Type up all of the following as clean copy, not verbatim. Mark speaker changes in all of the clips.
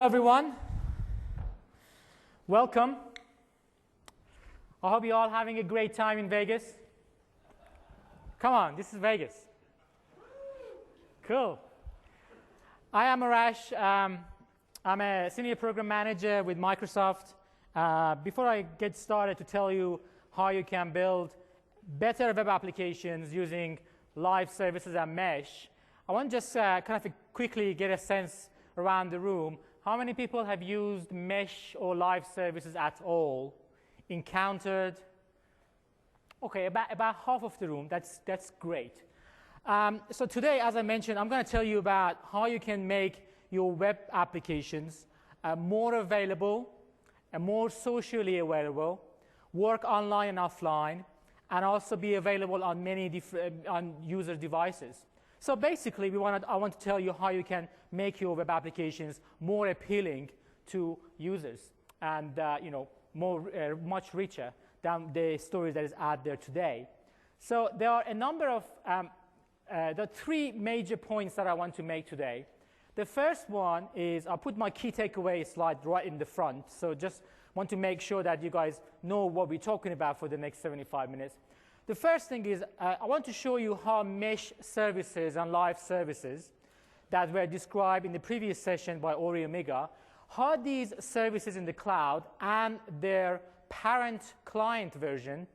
Speaker 1: Everyone, welcome. I hope you're all having a great time in Vegas. Come on, this is Vegas. Cool. I am Arash. I'm a senior program manager with Microsoft. Before I get started to tell you how you can build better web applications using live services and mesh, I want to just quickly get a sense around the room. How many people have used mesh or live services at all? Encountered? Okay, about half of the room. That's great. So today, as I mentioned, I'm going to tell you about how you can make your web applications more available and more socially available, work online and offline, and also be available on many different user devices. So basically, I want to tell you how you can make your web applications more appealing to users and much richer than the story that is out there today. So there are a number of the three major points that I want to make today. The first one is I'll put my key takeaway slide right in the front. So just want to make sure that you guys know what we're talking about for the next 75 minutes. The first thing is I want to show you how mesh services and live services that were described in the previous session by Ori Omega, how these services in the cloud and their parent client version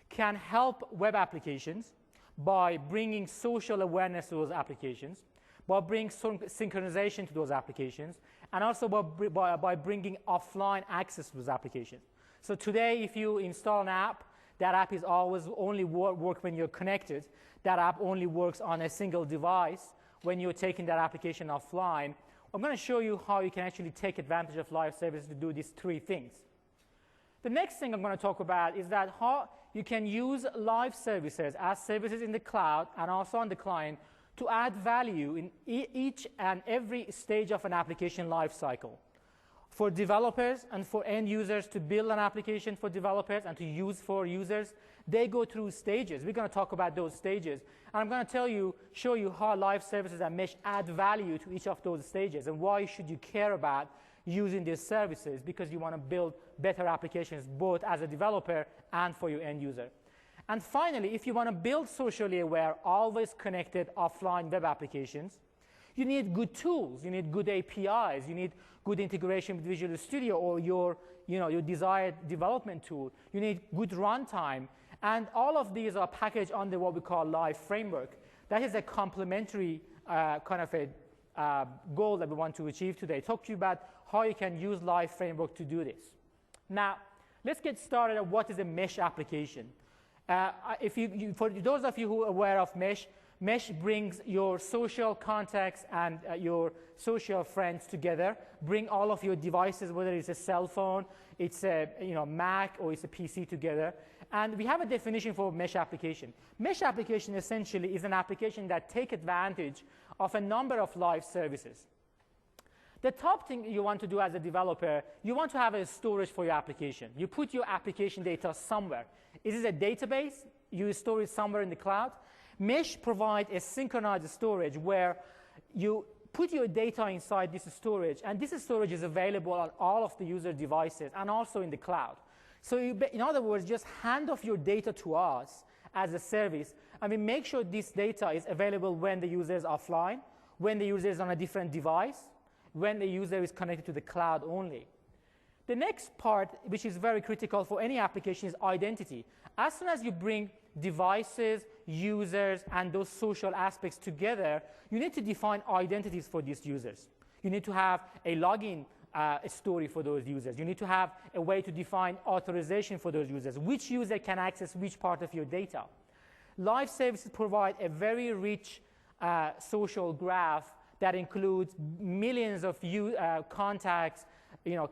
Speaker 1: can help web applications by bringing social awareness to those applications, by bringing synchronization to those applications, and also by bringing offline access to those applications. So today, if you install an app, that app is always only work when you're connected. That app only works on a single device when you're taking that application offline. I'm going to show you how you can actually take advantage of live services to do these three things. The next thing I'm going to talk about is that how you can use live services as services in the cloud and also on the client to add value in each and every stage of an application lifecycle. For developers and for end users to build an application for developers and to use for users, they go through stages. We're going to talk about those stages. And I'm going to show you how live services and mesh add value to each of those stages and why should you care about using these services, because you want to build better applications both as a developer and for your end user. And finally, if you want to build socially aware, always connected offline web applications, you need good tools, you need good APIs, you need good integration with Visual Studio or your desired development tool. You need good runtime. And all of these are packaged under what we call Live Framework. That is a complementary goal that we want to achieve today. Talk to you about how you can use Live Framework to do this. Now, let's get started on what is a mesh application. For those of you who are aware of mesh, mesh brings your social contacts and your social friends together, bring all of your devices, whether it's a cell phone, it's a Mac, or it's a PC together. And we have a definition for mesh application. Mesh application essentially is an application that takes advantage of a number of live services. The top thing you want to do as a developer, you want to have a storage for your application. You put your application data somewhere. Is it a database? You store it somewhere in the cloud. Mesh provides a synchronized storage where you put your data inside this storage, and this storage is available on all of the user devices and also in the cloud. So in other words, just hand off your data to us as a service, and we make sure this data is available when the user is offline, when the user is on a different device, when the user is connected to the cloud only. The next part, which is very critical for any application, is identity. As soon as you bring devices, users, and those social aspects together, you need to define identities for these users. You need to have a login story for those users. You need to have a way to define authorization for those users. Which user can access which part of your data? Live services provide a very rich social graph that includes millions of contacts,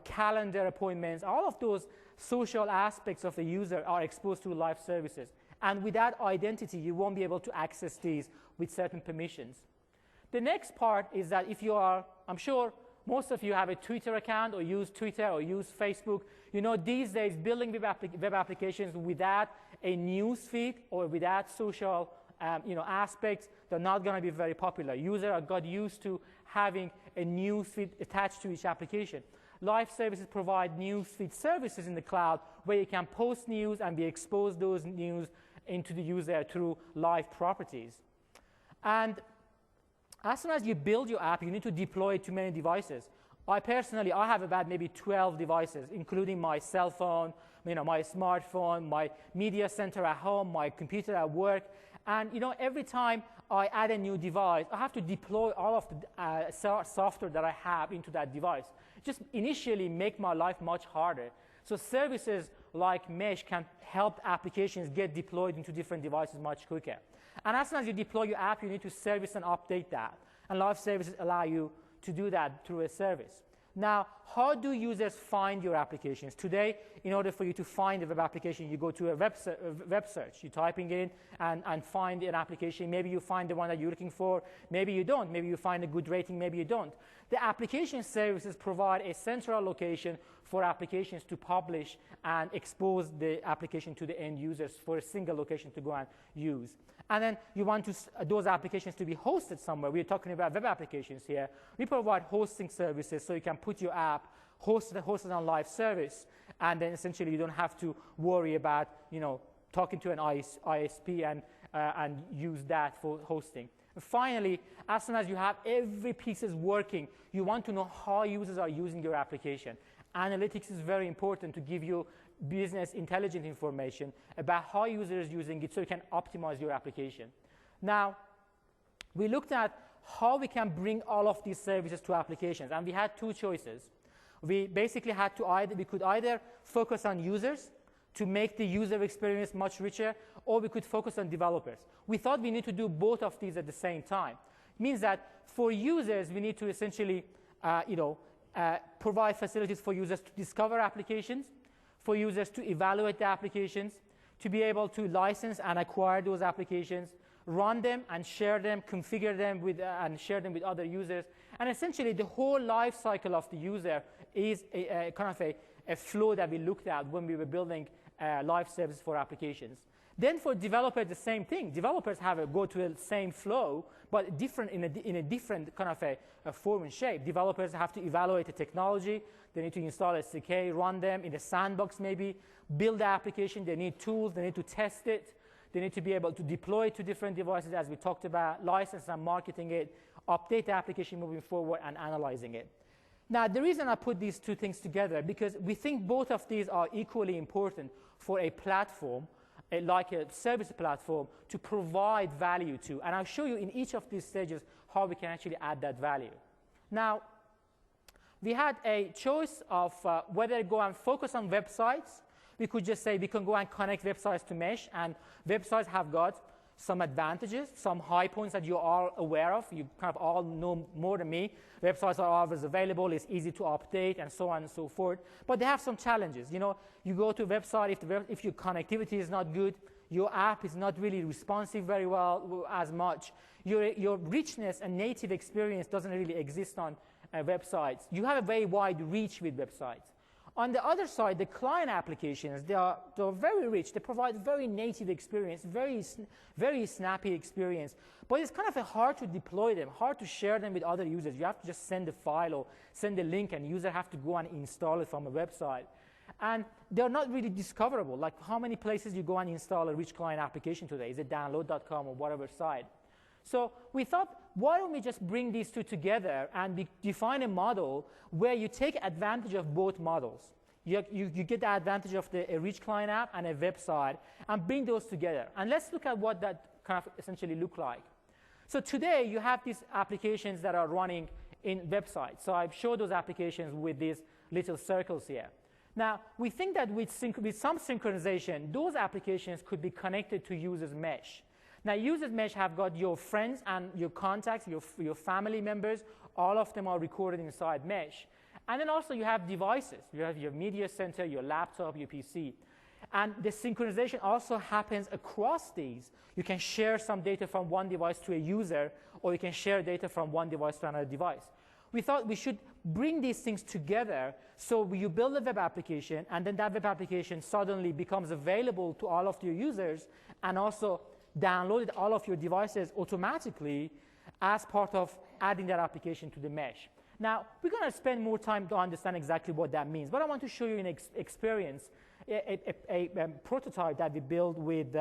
Speaker 1: calendar appointments. All of those social aspects of the user are exposed to live services. And without identity, you won't be able to access these with certain permissions. The next part is that if you are, I'm sure most of you have a Twitter account or use Twitter or use Facebook. These days, building web applications without a news feed or without social aspects they're not going to be very popular. Users got used to having a news feed attached to each application. Live services provide news feed services in the cloud where you can post news and be exposed those news into the user through live properties. And as soon as you build your app, you need to deploy it to many devices. I personally have about maybe 12 devices, including my cell phone, my smartphone, my media center at home, my computer at work. And every time I add a new device, I have to deploy all of the software that I have into that device. Just initially make my life much harder. So services like Mesh can help applications get deployed into different devices much quicker. And as soon as you deploy your app, you need to service and update that. And live services allow you to do that through a service. Now, how do users find your applications? Today, in order for you to find a web application, you go to a web search. You're typing in and find an application. Maybe you find the one that you're looking for. Maybe you don't. Maybe you find a good rating. Maybe you don't. The application services provide a central location for applications to publish and expose the application to the end users for a single location to go and use. And then you want those applications to be hosted somewhere. We're talking about web applications here. We provide hosting services so you can put your app hosted on live service, and then essentially you don't have to worry about talking to an ISP and use that for hosting. And finally, as soon as you have every piece is working, you want to know how users are using your application. Analytics is very important to give you business intelligence information about how users are using it so you can optimize your application. Now, we looked at how we can bring all of these services to applications, and we had two choices. We basically had to we could either focus on users to make the user experience much richer, or we could focus on developers. We thought we need to do both of these at the same time. It means that for users, we need to essentially provide facilities for users to discover applications, for users to evaluate the applications, to be able to license and acquire those applications, run them and share them, configure them and share them with other users. And essentially, the whole life cycle of the user is a kind of a flow that we looked at when we were building live services for applications. Then for developers, the same thing. Developers go to the same flow, but different in a different kind of a form and shape. Developers have to evaluate the technology. They need to install SDK, run them in a sandbox maybe, build the application. They need tools. They need to test it. They need to be able to deploy it to different devices, as we talked about, license and marketing it, update the application moving forward, and analyzing it. Now, the reason I put these two things together, because we think both of these are equally important for a platform, like a service platform, to provide value to. And I'll show you in each of these stages how we can actually add that value. Now, we had a choice of whether to go and focus on websites. We could just say we can go and connect websites to Mesh, and websites have got some advantages, some high points that you are aware of. You kind of all know more than me. Websites are always available, it's easy to update, and so on and so forth. But they have some challenges. You go to a website, if your connectivity is not good, your app is not really responsive very well as much. Your richness and native experience doesn't really exist on websites. You have a very wide reach with websites. On the other side, the client applications, they're very rich. They provide very native experience, very snappy experience. But it's kind of hard to deploy them, hard to share them with other users. You have to just send a file or send a link, and user have to go and install it from a website. And they're not really discoverable. Like, how many places you go and install a rich client application today? Is it download.com or whatever site? So we thought, why don't we just bring these two together and define a model where you take advantage of both models. You get the advantage of a rich client app and a website, and bring those together. And let's look at what that kind of essentially look like. So today, you have these applications that are running in websites. So I've showed those applications with these little circles here. Now, we think that with some synchronization, those applications could be connected to users' Mesh. Now, users Mesh have got your friends and your contacts, your family members. All of them are recorded inside Mesh. And then also you have devices. You have your media center, your laptop, your PC. And the synchronization also happens across these. You can share some data from one device to a user, or you can share data from one device to another device. We thought we should bring these things together so you build a web application, and then that web application suddenly becomes available to all of your users, and also downloaded all of your devices automatically as part of adding that application to the mesh. Now, we're going to spend more time to understand exactly what that means, but I want to show you an experience, a prototype that we built with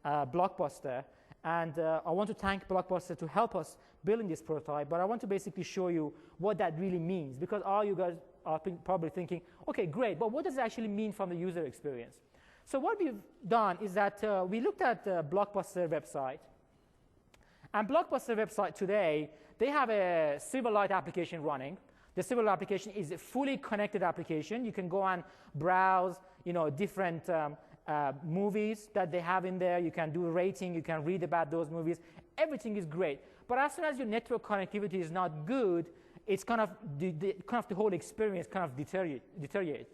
Speaker 1: Blockbuster. And I want to thank Blockbuster to help us building this prototype, but I want to basically show you what that really means, because all you guys are probably thinking, okay, great, but what does it actually mean from the user experience? So what we've done is that we looked at the Blockbuster website. And Blockbuster website today, they have a Silverlight application running. The Silverlight application is a fully connected application. You can go and browse, different movies that they have in there. You can do rating. You can read about those movies. Everything is great. But as soon as your network connectivity is not good, it's kind of the whole experience kind of deteriorates.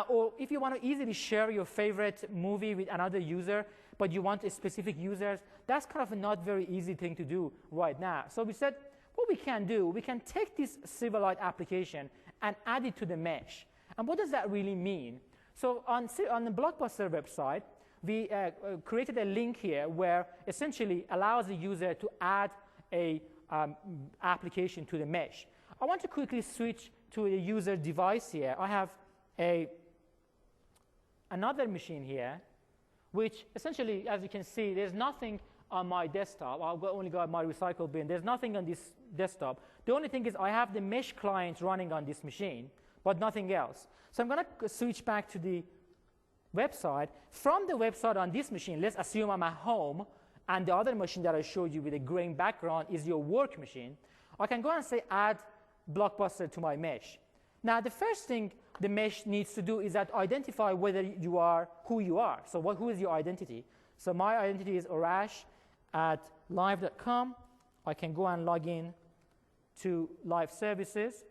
Speaker 1: Or if you want to easily share your favorite movie with another user, but you want a specific user, that's kind of a not very easy thing to do right now. So we said, what we can do, we can take this Silverlight application and add it to the mesh. And what does that really mean? So on the Blockbuster website, we created a link here where essentially allows the user to add a application to the mesh. I want to quickly switch to a user device here. I have another machine here, which essentially, as you can see, there's nothing on my desktop. I've only got my recycle bin. There's nothing on this desktop. The only thing is I have the mesh client running on this machine, but nothing else. So I'm going to switch back to the website. From the website on this machine, let's assume I'm at home, and the other machine that I showed you with a green background is your work machine. I can go and say add Blockbuster to my mesh. Now, the first thing the mesh needs to do is that identify whether you are who you are. So who is your identity? So my identity is Arash at live.com. I can go and log in to live services.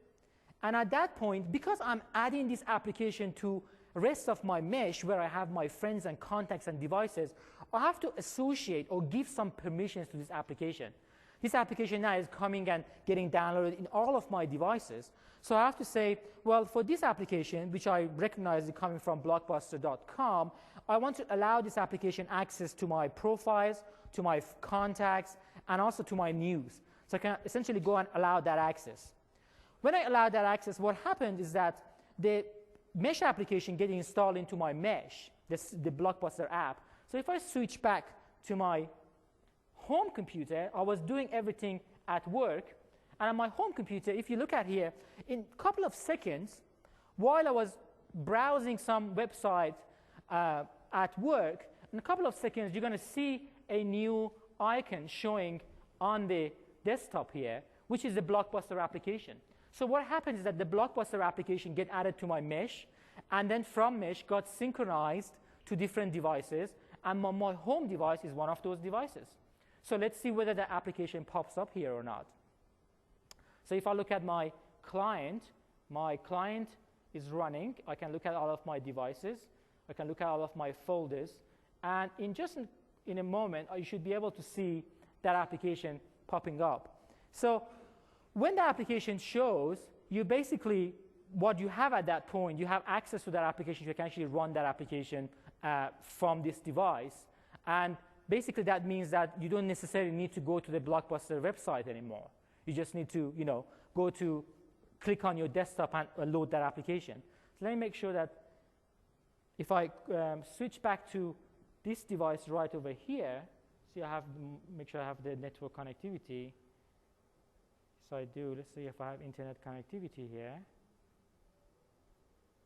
Speaker 1: And at that point, because I'm adding this application to the rest of my mesh where I have my friends and contacts and devices, I have to associate or give some permissions to this application. This application now is coming and getting downloaded in all of my devices. So I have to say, well, for this application, which I recognize is coming from blockbuster.com, I want to allow this application access to my profiles, to my contacts, and also to my news. So I can essentially go and allow that access. When I allow that access, what happens is that the mesh application gets installed into my mesh, the Blockbuster app. So if I switch back to my home computer, I was doing everything at work. And on my home computer, if you look at here, in a couple of seconds, while I was browsing some website at work, in a couple of seconds, you're going to see a new icon showing on the desktop here, which is the Blockbuster application. So what happens is that the Blockbuster application gets added to my mesh, and then from mesh got synchronized to different devices, and my home device is one of those devices. So let's see whether the application pops up here or not. So if I look at my client is running. I can look at all of my devices. I can look at all of my folders. And in a moment, you should be able to see that application popping up. So when the application shows, you basically, what you have at that point, you have access to that application. You can actually run that application from this device. And basically, that means that you don't necessarily need to go to the Blockbuster website anymore. You just need to, click on your desktop and load that application. So let me make sure that if I switch back to this device right over here, see, make sure I have the network connectivity. So I do. Let's see if I have internet connectivity here.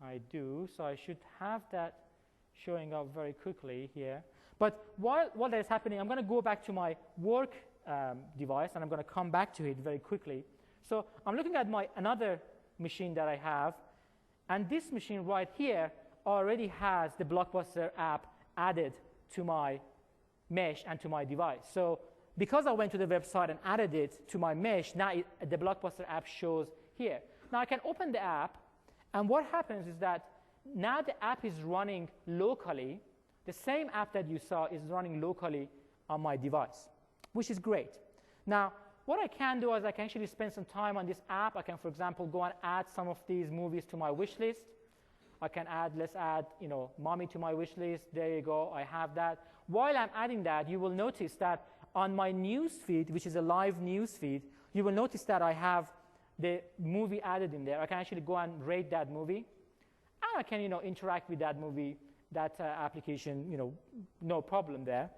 Speaker 1: I do. So I should have that showing up very quickly here. But while that is happening, I'm going to go back to my work device, and I'm going to come back to it very quickly. So I'm looking at another machine that I have, and this machine right here already has the Blockbuster app added to my mesh and to my device. So because I went to the website and added it to my mesh, now the Blockbuster app shows here. Now I can open the app, and what happens is that now the app is running locally. The same app that you saw is running locally on my device, which is great. Now, what I can do is I can actually spend some time on this app. I can, for example, go and add some of these movies to my wish list. I can add, let's add, mommy to my wish list. There you go, I have that. While I'm adding that, you will notice that on my news feed, which is a live news feed, you will notice that I have the movie added in there. I can actually go and rate that movie, and I can, interact with that movie, that application, no problem there.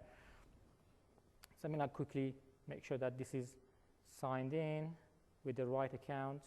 Speaker 1: So I'm going to quickly make sure that this is signed in with the right account.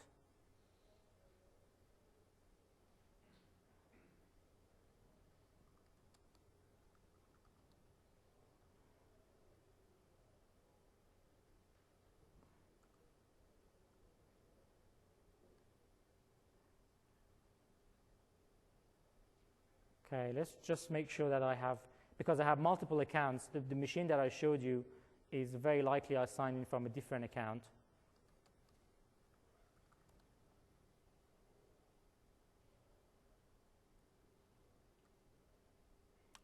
Speaker 1: Okay, let's just make sure that I have, because I have multiple accounts, the machine that I showed you is very likely I signed in from a different account.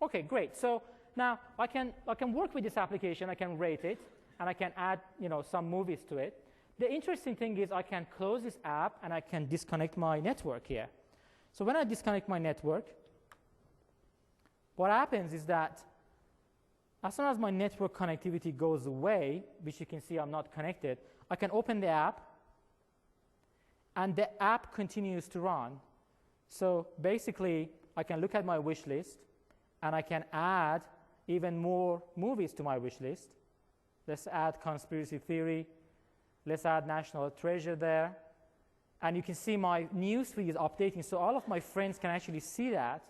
Speaker 1: Okay, great. So now I can work with this application. I can rate it, and I can add some movies to it. The interesting thing is I can close this app, and I can disconnect my network here. So when I disconnect my network, what happens is that as soon as my network connectivity goes away, which you can see I'm not connected, I can open the app, and the app continues to run. So basically, I can look at my wish list, and I can add even more movies to my wish list. Let's add Conspiracy Theory. Let's add National Treasure there. And you can see my news feed is updating, so all of my friends can actually see that.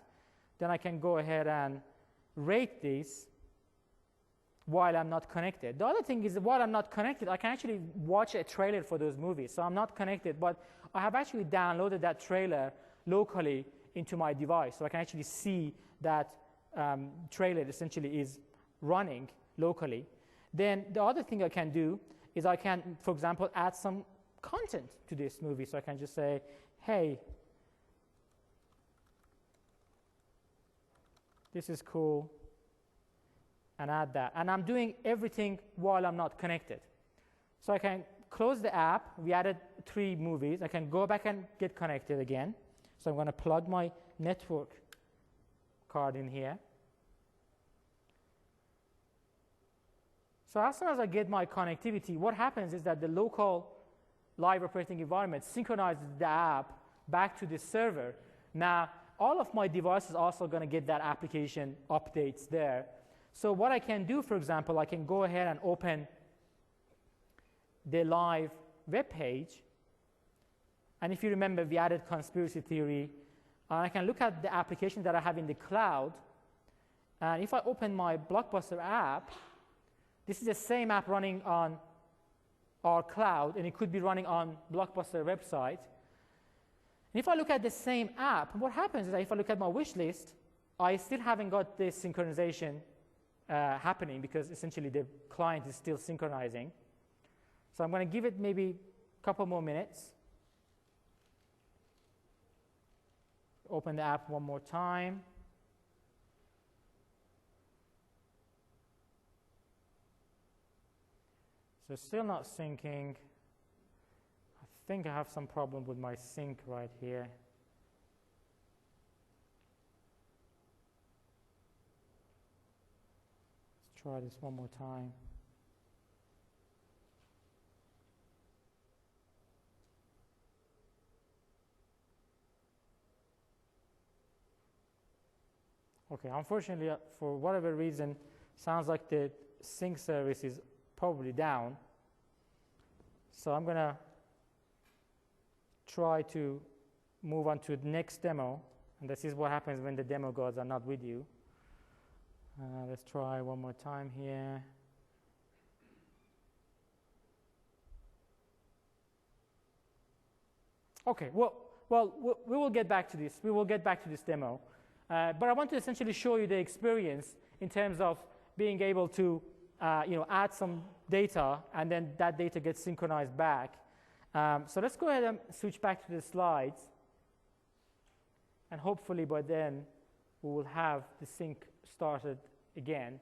Speaker 1: Then I can go ahead and rate these while I'm not connected. The other thing is that while I'm not connected, I can actually watch a trailer for those movies. So I'm not connected, but I have actually downloaded that trailer locally into my device. So I can actually see that trailer essentially is running locally. Then the other thing I can do is I can, for example, add some content to this movie. So I can just say, hey, this is cool, and add that. And I'm doing everything while I'm not connected. So I can close the app. We added 3 movies. I can go back and get connected again. So I'm going to plug my network card in here. So as soon as I get my connectivity, what happens is that the local live operating environment synchronizes the app back to the server. Now, all of my devices are also going to get that application updates there. So what I can do, for example, I can go ahead and open the live web page. And if you remember, we added Conspiracy Theory. And I can look at the application that I have in the cloud. And if I open my Blockbuster app, this is the same app running on our cloud, and it could be running on Blockbuster website. And if I look at the same app, what happens is that if I look at my wish list, I still haven't got this synchronization happening because essentially the client is still synchronizing. So I'm going to give it maybe a couple more minutes. Open the app one more time. So still not syncing. I think I have some problem with my sync right here. Let's try this one more time. Okay, unfortunately, for whatever reason, sounds like the sync service is probably down. So I'm going to try to move on to the next demo. And this is what happens when the demo gods are not with you. Let's try one more time here. Okay, well, we will get back to this. We will get back to this demo. But I want to essentially show you the experience in terms of being able to add some data, and then that data gets synchronized back. So let's go ahead and switch back to the slides. And hopefully by then, we will have the sync started again.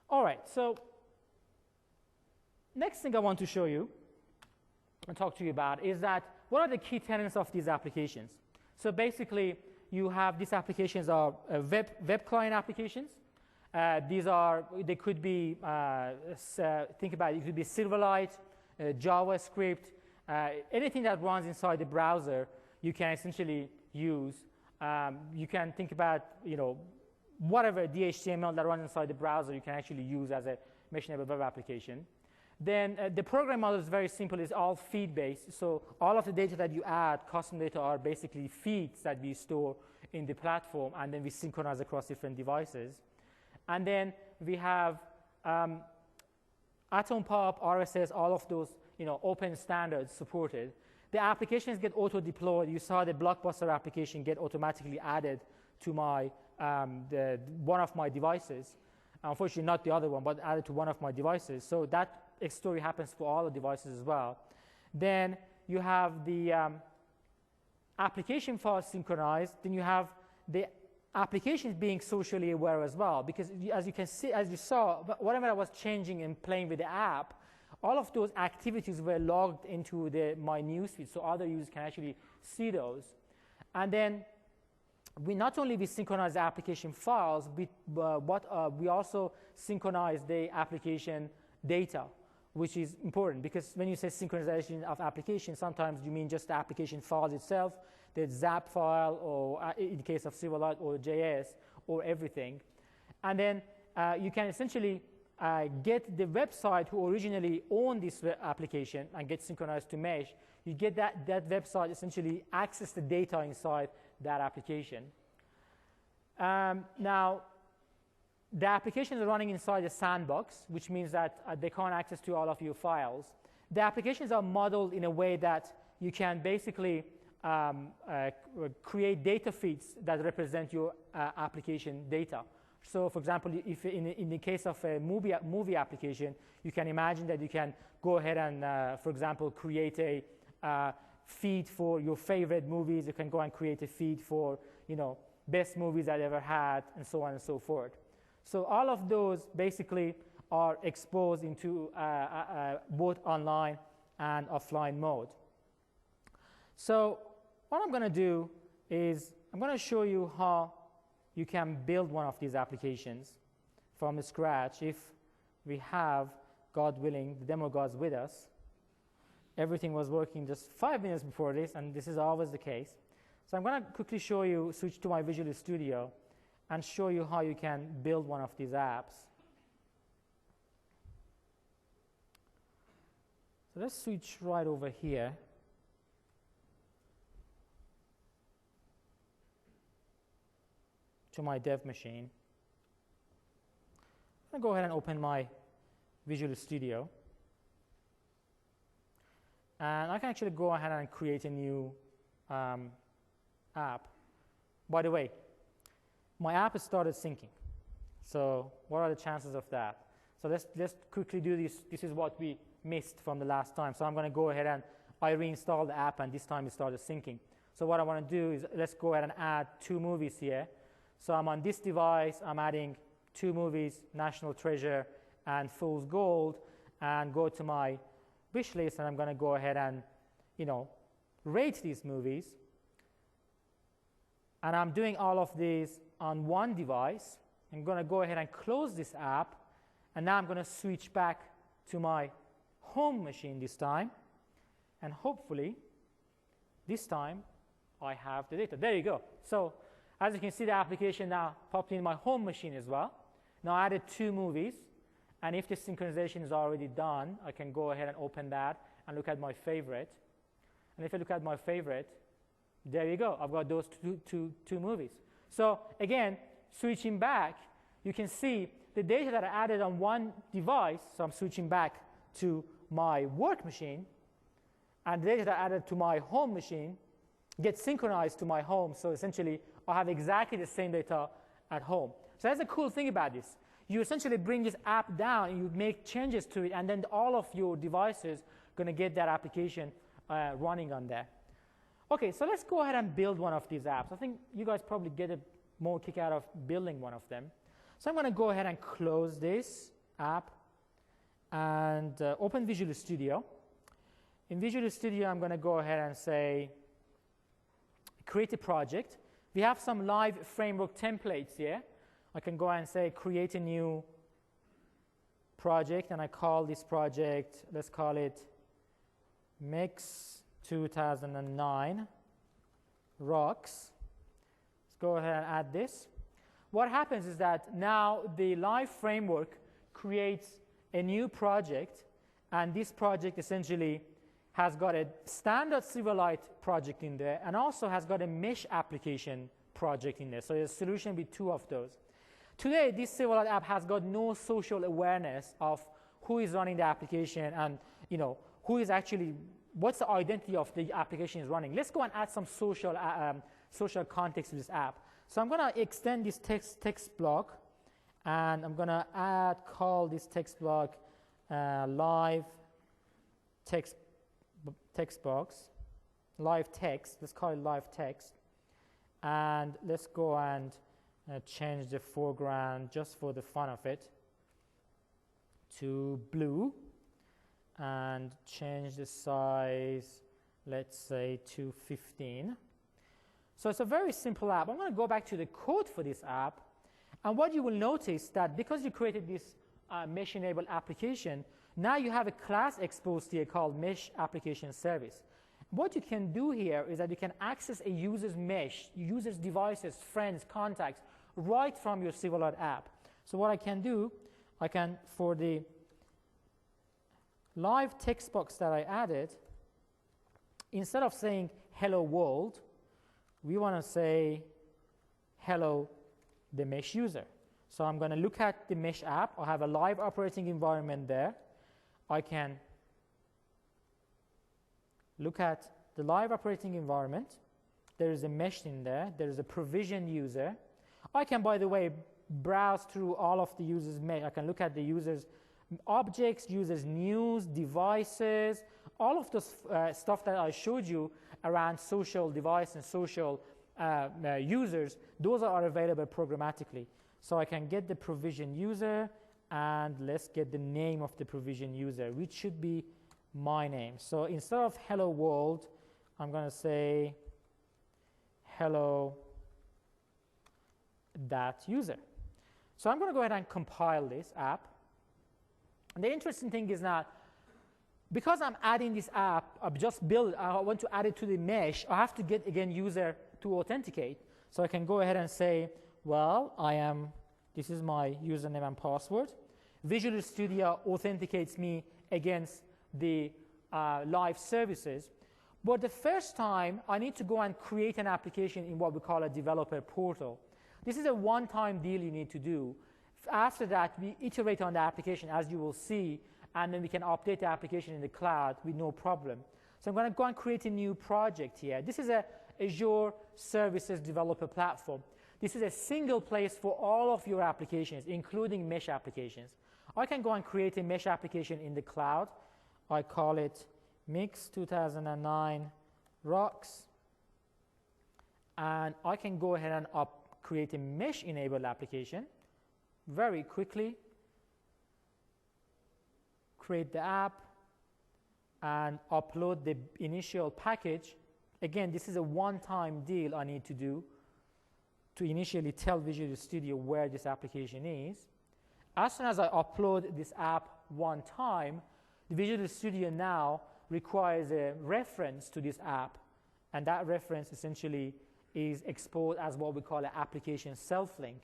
Speaker 1: All right, so next thing I want to show you and talk to you about is that what are the key tenets of these applications? So basically, you have these applications are web client applications. They could be, think about it, it could be Silverlight, JavaScript, anything that runs inside the browser, you can essentially use. You can think about, whatever DHTML that runs inside the browser, you can actually use as a machine-enabled web application. Then the program model is very simple. It's all feed-based. So all of the data that you add, custom data, are basically feeds that we store in the platform, and then we synchronize across different devices. And then we have Atom Pop, RSS, all of those open standards supported. The applications get auto-deployed. You saw the Blockbuster application get automatically added to my one of my devices. Unfortunately, not the other one, but added to one of my devices. So that story happens for all the devices as well. Then you have the application files synchronized. Then you have the applications being socially aware as well, because as you can see, as you saw, whatever I was changing and playing with the app, all of those activities were logged into my newsfeed, so other users can actually see those. And then we synchronize the application files, but we also synchronize the application data, which is important, because when you say synchronization of application, sometimes you mean just the application files itself, the ZAP file, or in the case of Silverlight, or JS, or everything. And then you can essentially get the website who originally owned this application and get synchronized to mesh. You get that website essentially access the data inside that application. Now, the applications are running inside a sandbox, which means that they can't access to all of your files. The applications are modeled in a way that you can basically create data feeds that represent your application data. So, for example, if in the case of a movie application, you can imagine that you can go ahead and, for example, create a feed for your favorite movies. You can go and create a feed for, best movies I ever had, and so on and so forth. So all of those basically are exposed into both online and offline mode. So what I'm going to do is I'm going to show you how you can build one of these applications from scratch if we have, God willing, the demo gods with us. Everything was working just 5 minutes before this, and this is always the case. So I'm going to quickly switch to my Visual Studio and show you how you can build one of these apps. So let's switch right over here. To my dev machine. I'm going to go ahead and open my Visual Studio. And I can actually go ahead and create a new app. By the way, my app has started syncing. So what are the chances of that? So let's quickly do this. This is what we missed from the last time. So I'm going to go ahead and I reinstall the app, and this time it started syncing. So what I want to do is let's go ahead and add 2 movies here. So I'm on this device. I'm adding 2 movies, National Treasure and Fool's Gold, and go to my wish list, and I'm going to go ahead and rate these movies. And I'm doing all of these on one device. I'm going to go ahead and close this app, and now I'm going to switch back to my home machine this time, and hopefully this time I have the data. There you go. So as you can see, the application now popped in my home machine as well. Now I added 2 movies, and if the synchronization is already done, I can go ahead and open that and look at my favorite. And if I look at my favorite, there you go. I've got those two movies. So again, switching back, you can see the data that I added on one device. So I'm switching back to my work machine, and the data that I added to my home machine gets synchronized to my home. So essentially, I have exactly the same data at home. So that's the cool thing about this. You essentially bring this app down, and you make changes to it, and then all of your devices are going to get that application running on there. OK, so let's go ahead and build one of these apps. I think you guys probably get a more kick out of building one of them. So I'm going to go ahead and close this app and open Visual Studio. In Visual Studio, I'm going to go ahead and say, create a project. We have some live framework templates here. I can go and say create a new project, and I call this project, let's call it MIX09 rocks. Let's go ahead and add this. What happens is that now the live framework creates a new project, and this project essentially has got a standard Silverlight project in there and also has got a mesh application project in there. So there's a solution with two of those. Today, this Silverlight app has got no social awareness of who is running the application and who is actually, what's the identity of the application is running. Let's go and add some social context to this app. So I'm going to extend this text block, and I'm going to call this text block live text box, live text. Let's call it live text, and let's go and change the foreground just for the fun of it to blue, and change the size, let's say, to 15. So it's a very simple app. I'm going to go back to the code for this app, and what you will notice that because you created this mesh-enabled application, now you have a class exposed here called Mesh Application Service. What you can do here is that you can access a user's mesh, user's devices, friends, contacts, right from your Silverlight app. So what I can do, I can, for the live text box that I added, instead of saying hello world, we want to say hello the mesh user. So I'm going to look at the mesh app. I have a live operating environment there. I can look at the live operating environment. There is a mesh in there. There is a provision user. I can, by the way, browse through all of the user's mesh. I can look at the user's objects, user's news, devices, all of this stuff that I showed you around social device and social users. Those are available programmatically. So I can get the provision user, and let's get the name of the provision user, which should be my name. So instead of hello world, I'm going to say hello that user. So I'm going to go ahead and compile this app. And the interesting thing is that because I'm adding this app, I want to add it to the mesh, I have to get, again, user to authenticate. So I can go ahead and say, well, this is my username and password. Visual Studio authenticates me against the live services. But the first time, I need to go and create an application in what we call a developer portal. This is a one-time deal you need to do. After that, we iterate on the application, as you will see, and then we can update the application in the cloud with no problem. So I'm going to go and create a new project here. This is a Azure Services Developer Platform. This is a single place for all of your applications, including mesh applications. I can go and create a mesh application in the cloud. I call it MIX09 rocks. And I can go ahead and create a mesh-enabled application very quickly, create the app, and upload the initial package. Again, this is a one-time deal I need to do to initially tell Visual Studio where this application is. As soon as I upload this app one time, the Visual Studio now requires a reference to this app, and that reference essentially is exposed as what we call an application self-link.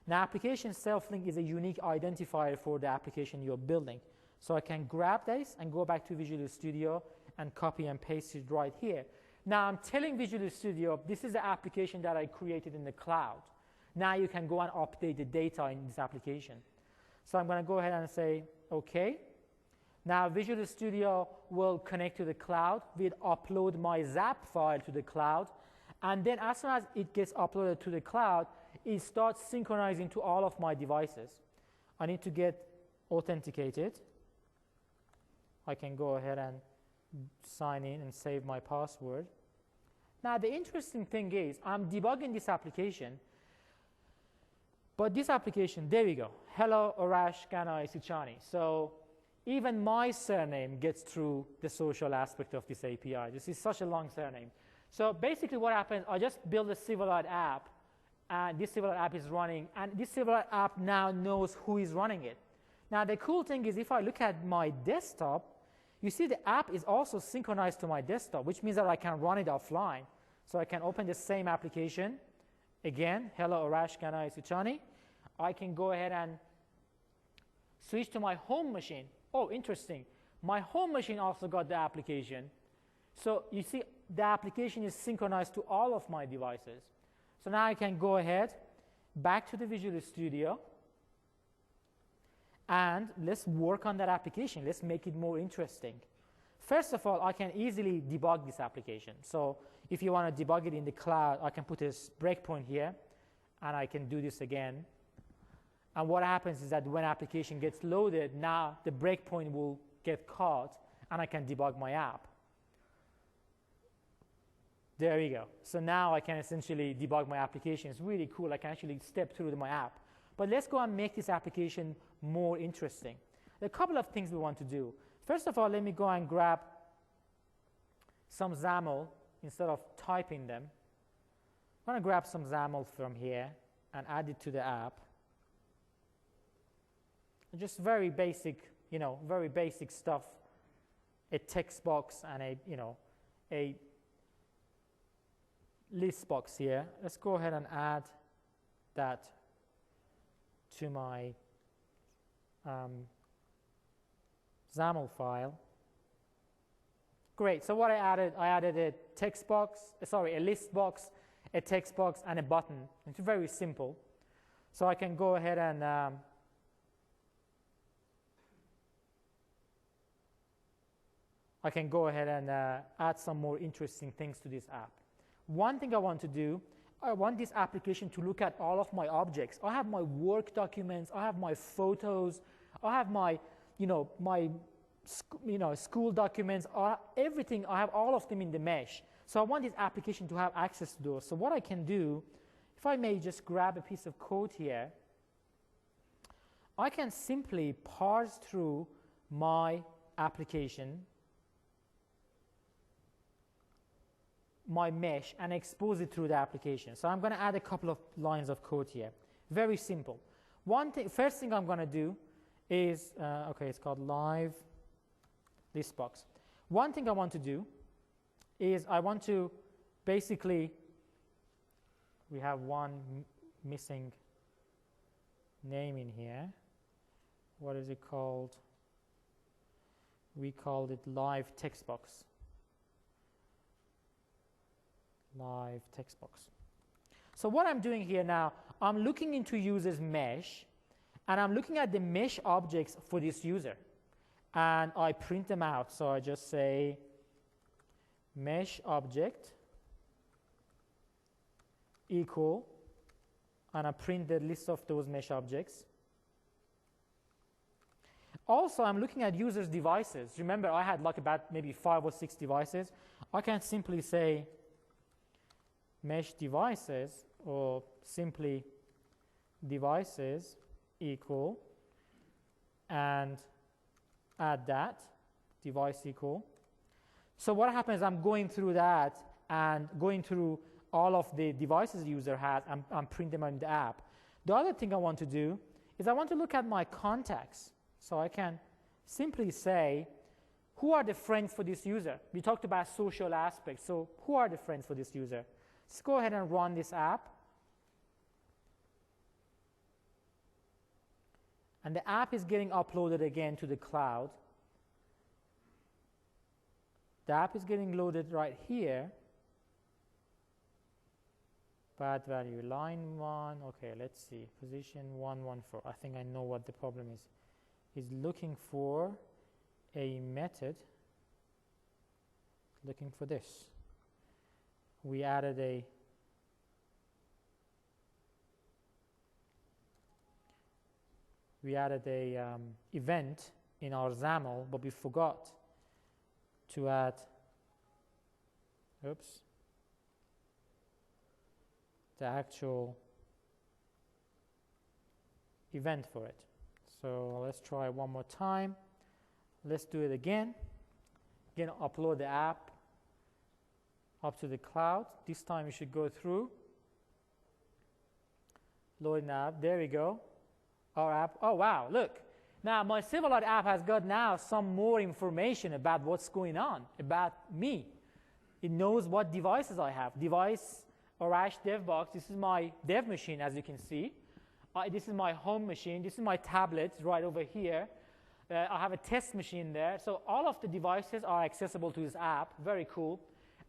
Speaker 1: Now, application self-link is a unique identifier for the application you're building. So I can grab this and go back to Visual Studio and copy and paste it right here. Now, I'm telling Visual Studio, this is the application that I created in the cloud. Now you can go and update the data in this application. So I'm going to go ahead and say, OK. Now, Visual Studio will connect to the cloud. We'll upload my ZAP file to the cloud. And then as soon as it gets uploaded to the cloud, it starts synchronizing to all of my devices. I need to get authenticated. I can go ahead and sign in and save my password. Now, the interesting thing is I'm debugging this application. But this application, there we go. Hello, Arash Ganai Sichani. So even my surname gets through the social aspect of this API. This is such a long surname. So basically what happens, I just build a Silverlight app, and this Silverlight app is running, and this Silverlight app now knows who is running it. Now the cool thing is, if I look at my desktop, you see the app is also synchronized to my desktop, which means that I can run it offline. So I can open the same application. Again, hello Arash Kanai Suchani. I can go ahead and switch to my home machine. Oh, interesting. My home machine also got the application. So you see, the application is synchronized to all of my devices. So now I can go ahead, back to the Visual Studio, and let's work on that application. Let's make it more interesting. First of all, I can easily debug this application. So if you want to debug it in the cloud, I can put a breakpoint here, and I can do this again. And what happens is that when application gets loaded, now the breakpoint will get caught, and I can debug my app. There we go. So now I can essentially debug my application. It's really cool. I can actually step through to my app. But let's go and make this application more interesting. There are a couple of things we want to do. First of all, let me go and grab some XAML instead of typing them. I'm going to grab some XAML from here and add it to the app. Just very basic, very basic stuff. A text box and a list box here. Let's go ahead and add that to my XAML file. Great. So what I added a text box, a list box, a text box, and a button. It's very simple. So I can go ahead and add some more interesting things to this app. One thing I want to do, I want this application to look at all of my objects. I have my work documents, I have my photos, I have my, school documents, everything. I have all of them in the mesh. So I want this application to have access to those. So what I can do, if I may just grab a piece of code here, I can simply parse through my application, my mesh, and expose it through the application. So I'm going to add a couple of lines of code here. Very simple. First thing I'm going to do is, it's called live list box. One thing I want to do is I want to basically, we have one missing name in here. What is it called? We called it live text box. Live text box. So what I'm doing here now, I'm looking into user's mesh, and I'm looking at the mesh objects for this user, and I print them out. So I just say mesh object equal, and I print the list of those mesh objects. Also, I'm looking at users' devices. Remember, I had like about maybe 5 or 6 devices. I can simply say mesh devices, or simply devices equal, and add that device equal. So what happens, I'm going through that and going through all of the devices the user has and print them in the app. The other thing I want to do is I want to look at my contacts. So I can simply say, who are the friends for this user? We talked about social aspects. So who are the friends for this user? Let's go ahead and run this app. And the app is getting uploaded again to the cloud. The app is getting loaded right here. Bad value, line 1. Okay, let's see. Position 114. I think I know what the problem is. He's looking for a method, looking for this. We added a event in our XAML, but we forgot to add the actual event for it. So let's try one more time. Let's do it again. Again, upload the app. up to the cloud. This time you should go through. Loading app. There we go. Our app. Oh, wow. Look. Now, my Silverlight app has got now some more information about what's going on, about me. It knows what devices I have. Device, Arash DevBox. This is my dev machine, as you can see. This is my home machine. This is my tablet right over here. I have a test machine there. So all of the devices are accessible to this app. Very cool.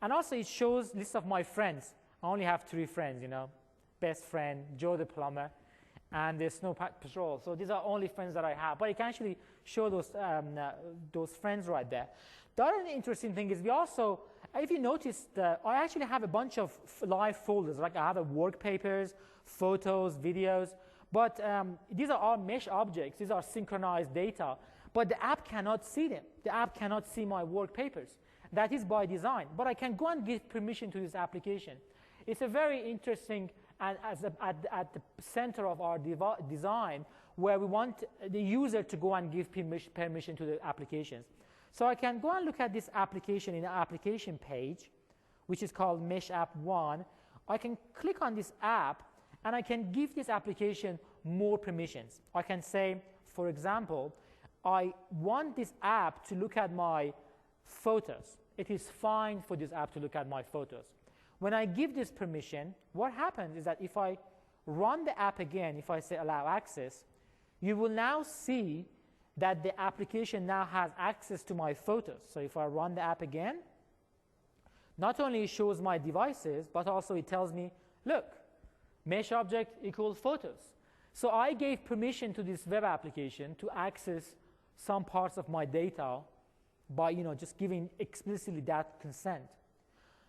Speaker 1: And also it shows list of my friends. I only have 3 friends, you know. Best friend, Joe the plumber, and the Snow Patrol. So these are only friends that I have. But you can actually show those friends right there. The other interesting thing is we also, if you notice, I actually have a bunch of live folders. Like I have work papers, photos, videos. But these are all mesh objects. These are synchronized data. But the app cannot see them. The app cannot see my work papers. That is by design. But I can go and give permission to this application. It's a very interesting, and at the center of our design, where we want the user to go and give permission to the applications. So I can go and look at this application in the application page, which is called Mesh App 1. I can click on this app, and I can give this application more permissions. I can say, for example, I want this app to look at my photos. It is fine for this app to look at my photos. When I give this permission, what happens is that if I run the app again, if I say allow access, you will now see that the application now has access to my photos. So if I run the app again, not only it shows my devices, but also it tells me, look, mesh object equals photos. So I gave permission to this web application to access some parts of my data by just giving explicitly that consent.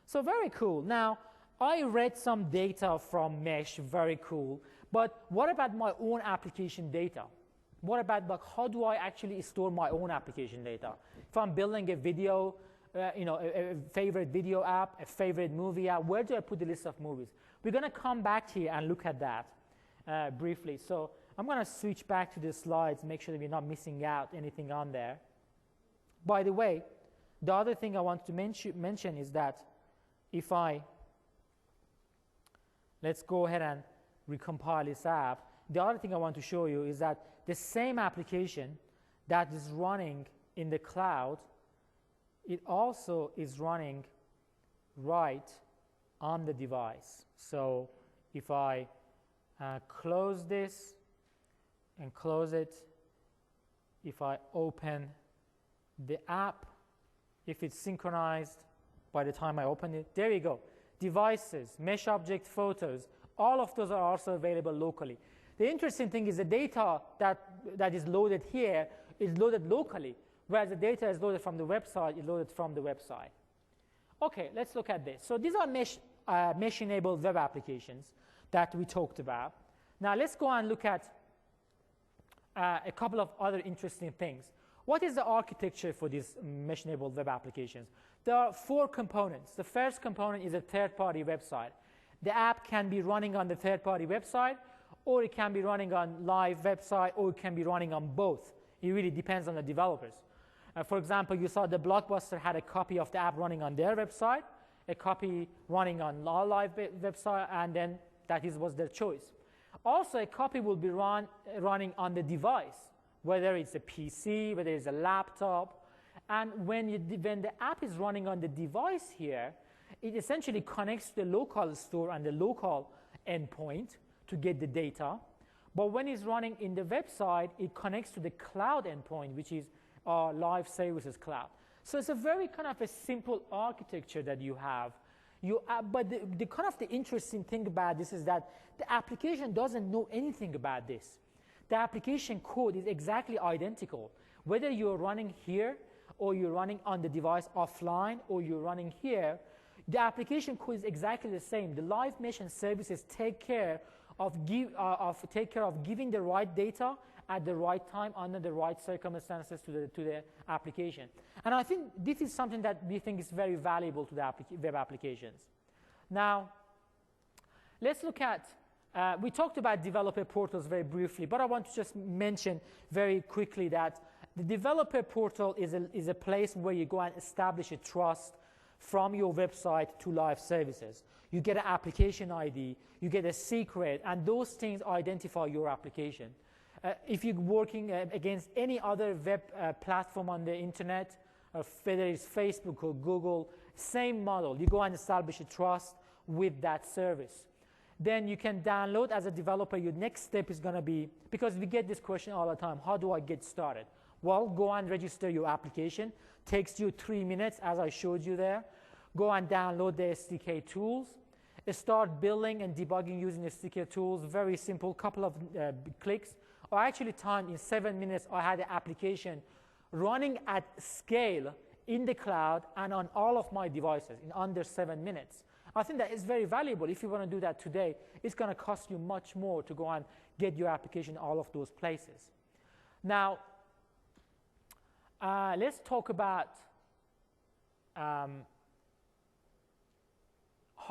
Speaker 1: So very cool. Now, I read some data from Mesh, very cool. But what about my own application data? What about how do I actually store my own application data? If I'm building a video, a favorite video app, a favorite movie app, where do I put the list of movies? We're going to come back here and look at that briefly. So I'm going to switch back to the slides, make sure that we're not missing out anything on there. By the way, the other thing I want to mention is that if let's go ahead and recompile this app. The other thing I want to show you is that the same application that is running in the cloud, it also is running right on the device. So if I close this and close it, if I open the app, if it's synchronized by the time I open it, there we go. Devices, mesh object, photos, all of those are also available locally. The interesting thing is the data that is loaded here is loaded locally, whereas the data is loaded from the website, is loaded from the website. Okay, let's look at this. So these are mesh-enabled web applications that we talked about. Now let's go and look at a couple of other interesting things. What is the architecture for these mesh-enabled web applications? There are 4 components. The first component is a third-party website. The app can be running on the third-party website, or it can be running on live website, or it can be running on both. It really depends on the developers. For example, you saw the Blockbuster had a copy of the app running on their website, a copy running on our live website, and then that was their choice. Also, a copy will be running on the device, whether it's a PC, whether it's a laptop. And when the app is running on the device here, it essentially connects to the local store and the local endpoint to get the data. But when it's running in the website, it connects to the cloud endpoint, which is our live services cloud. So it's a very kind of a simple architecture that you have. But the kind of the interesting thing about this is that the application doesn't know anything about this. The application code is exactly identical. Whether you're running here, or you're running on the device offline, or you're running here, the application code is exactly the same. The live mesh and services take care of giving the right data at the right time under the right circumstances to the application. And I think this is something that we think is very valuable to the web applications. Now, let's look at, we talked about developer portals very briefly, but I want to just mention very quickly that the developer portal is a place where you go and establish a trust from your website to live services. You get an application ID, you get a secret, and those things identify your application. If you're working against any other web platform on the internet, whether it's Facebook or Google, same model. You go and establish a trust with that service. Then you can download as a developer. Your next step is going to be, because we get this question all the time, how do I get started? Well, go and register your application. Takes you 3 minutes, as I showed you there. Go and download the SDK tools. Start building and debugging using SDK tools. Very simple, couple of clicks. I actually timed in 7 minutes. I had the application running at scale in the cloud and on all of my devices in under 7 minutes. I think that is very valuable. If you want to do that today, it's going to cost you much more to go and get your application in all of those places. Now, let's talk about how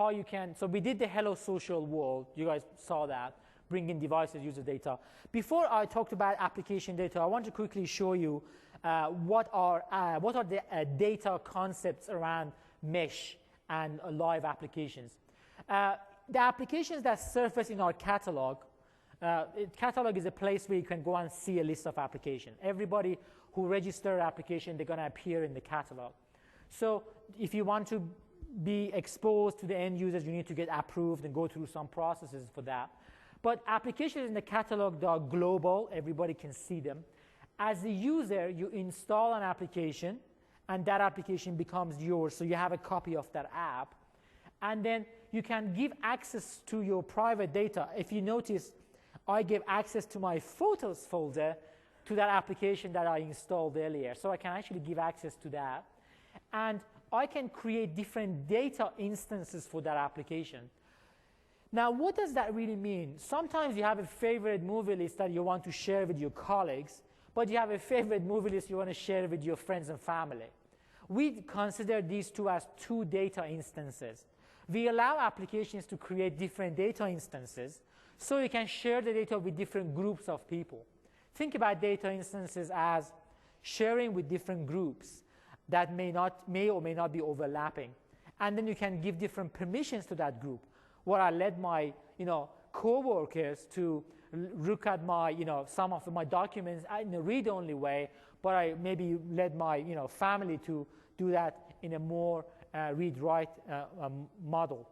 Speaker 1: you can. So we did the Hello Social world. You guys saw that. Bring in devices, user data. Before I talked about application data, I want to quickly show you what are the data concepts around mesh and live applications. The applications that surface in our catalog, catalog is a place where you can go and see a list of applications. Everybody who register an application, they're going to appear in the catalog. So if you want to be exposed to the end users, you need to get approved and go through some processes for that. But applications in the catalog, they are global. Everybody can see them. As a user, you install an application, and that application becomes yours. So you have a copy of that app. And then you can give access to your private data. If you notice, I gave access to my photos folder to that application that I installed earlier. So I can actually give access to that. And I can create different data instances for that application. Now, what does that really mean? Sometimes you have a favorite movie list that you want to share with your colleagues, but you have a favorite movie list you want to share with your friends and family. We consider these two as two data instances. We allow applications to create different data instances so you can share the data with different groups of people. Think about data instances as sharing with different groups that may or may not be overlapping. And then you can give different permissions to that group. Where I let my co-workers to look at my some of my documents in a read-only way, but I maybe let my family to do that in a more read-write model.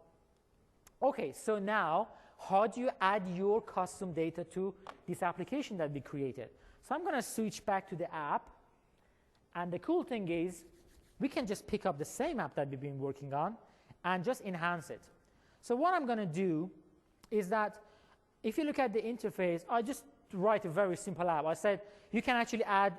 Speaker 1: Okay, so now how do you add your custom data to this application that we created? So I'm going to switch back to the app, and the cool thing is we can just pick up the same app that we've been working on and just enhance it. So what I'm going to do is that if you look at the interface, I just write a very simple app. I said you can actually add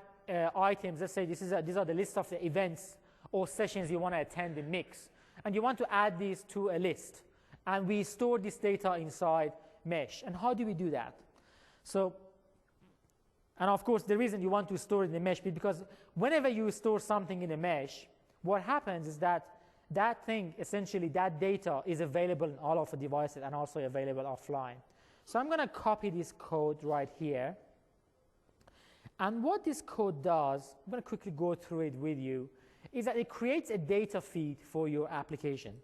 Speaker 1: items. Let's say these are the list of the events or sessions you want to attend in MIX. And you want to add these to a list. And we store this data inside Mesh. And how do we do that? So, and of course, the reason you want to store it in the Mesh is because whenever you store something in a Mesh, what happens is that thing, essentially, that data is available on all of the devices and also available offline. So I'm going to copy this code right here. And what this code does, I'm going to quickly go through it with you, is that it creates a data feed for your application.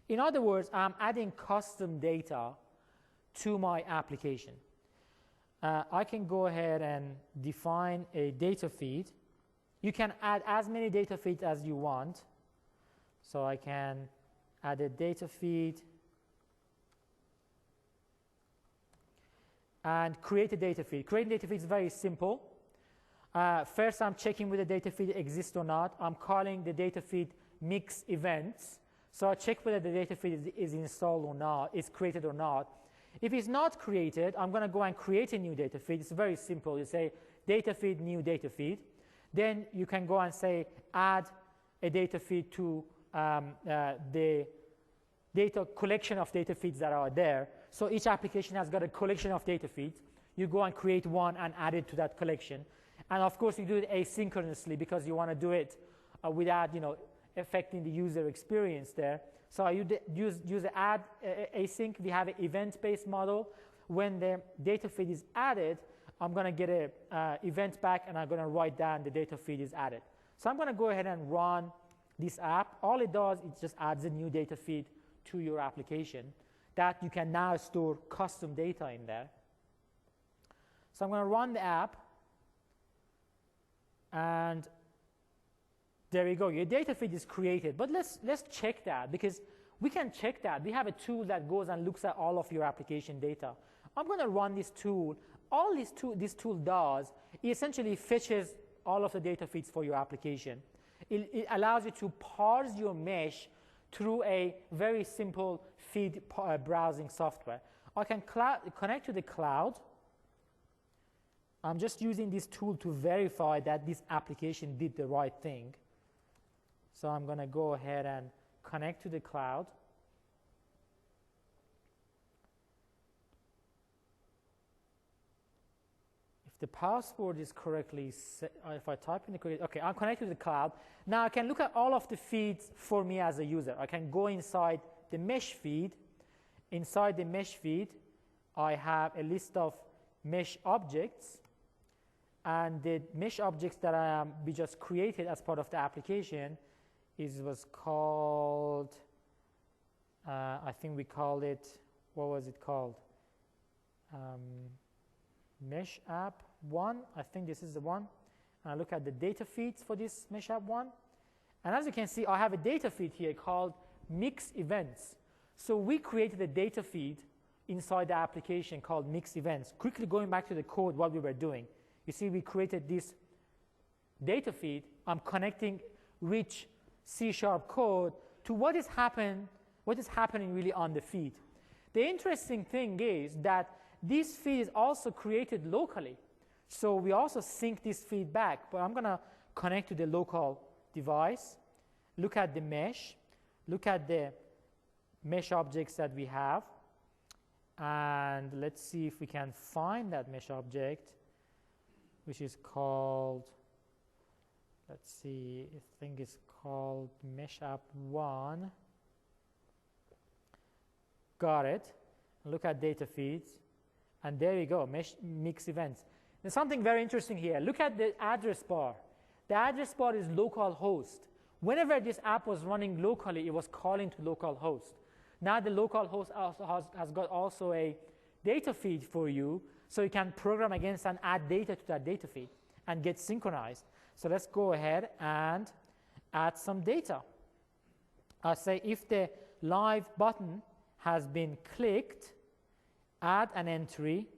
Speaker 1: In other words, I'm adding custom data to my application. I can go ahead and define a data feed. You can add as many data feeds as you want. So I can add a data feed and create a data feed. Creating data feed is very simple. First, I'm checking whether the data feed exists or not. I'm calling the data feed mix events. So I check whether the data feed is installed or not, is created or not. If it's not created, I'm going to go and create a new data feed. It's very simple. You say data feed, new data feed. Then you can go and say add a data feed to the data collection of data feeds that are there. So each application has got a collection of data feeds. You go and create one and add it to that collection. And of course, you do it asynchronously because you want to do it without affecting the user experience there. So you use the add async. We have an event-based model. When the data feed is added, I'm going to get an event back, and I'm going to write down the data feed is added. So I'm going to go ahead and run this app, all it does is just adds a new data feed to your application that you can now store custom data in there. So I'm going to run the app, and there we go. Your data feed is created. But let's check that, because we can check that. We have a tool that goes and looks at all of your application data. I'm going to run this tool. All this tool does, it essentially fetches all of the data feeds for your application. It allows you to parse your mesh through a very simple feed browsing software. I can connect to the cloud. I'm just using this tool to verify that this application did the right thing. So I'm going to go ahead and connect to the cloud. The password is correctly set. If I type in the correct, okay, I'm connected to the cloud. Now I can look at all of the feeds for me as a user. I can go inside the mesh feed. Inside the mesh feed, I have a list of mesh objects, and the mesh objects that we just created as part of the application was called, I think we called it, what was it called? Mesh app 1, I think this is the one. And I look at the data feeds for this mesh app 1. And as you can see, I have a data feed here called MIX events. So we created a data feed inside the application called MIX events. Quickly going back to the code, what we were doing. You see, we created this data feed. I'm connecting rich C# code to what is happening really on the feed. The interesting thing is that this feed is also created locally. So we also sync this feed back. But I'm going to connect to the local device, look at the mesh, look at the mesh objects that we have, and let's see if we can find that mesh object, which is called, let's see, I think it's called mesh app 1. Got it. Look at data feeds. And there you go, MIX events. There's something very interesting here. Look at the address bar. The address bar is localhost. Whenever this app was running locally, it was calling to localhost. Now the localhost also has got also a data feed for you, so you can program against and add data to that data feed and get synchronized. So let's go ahead and add some data. I'll say if the live button has been clicked, add an entry.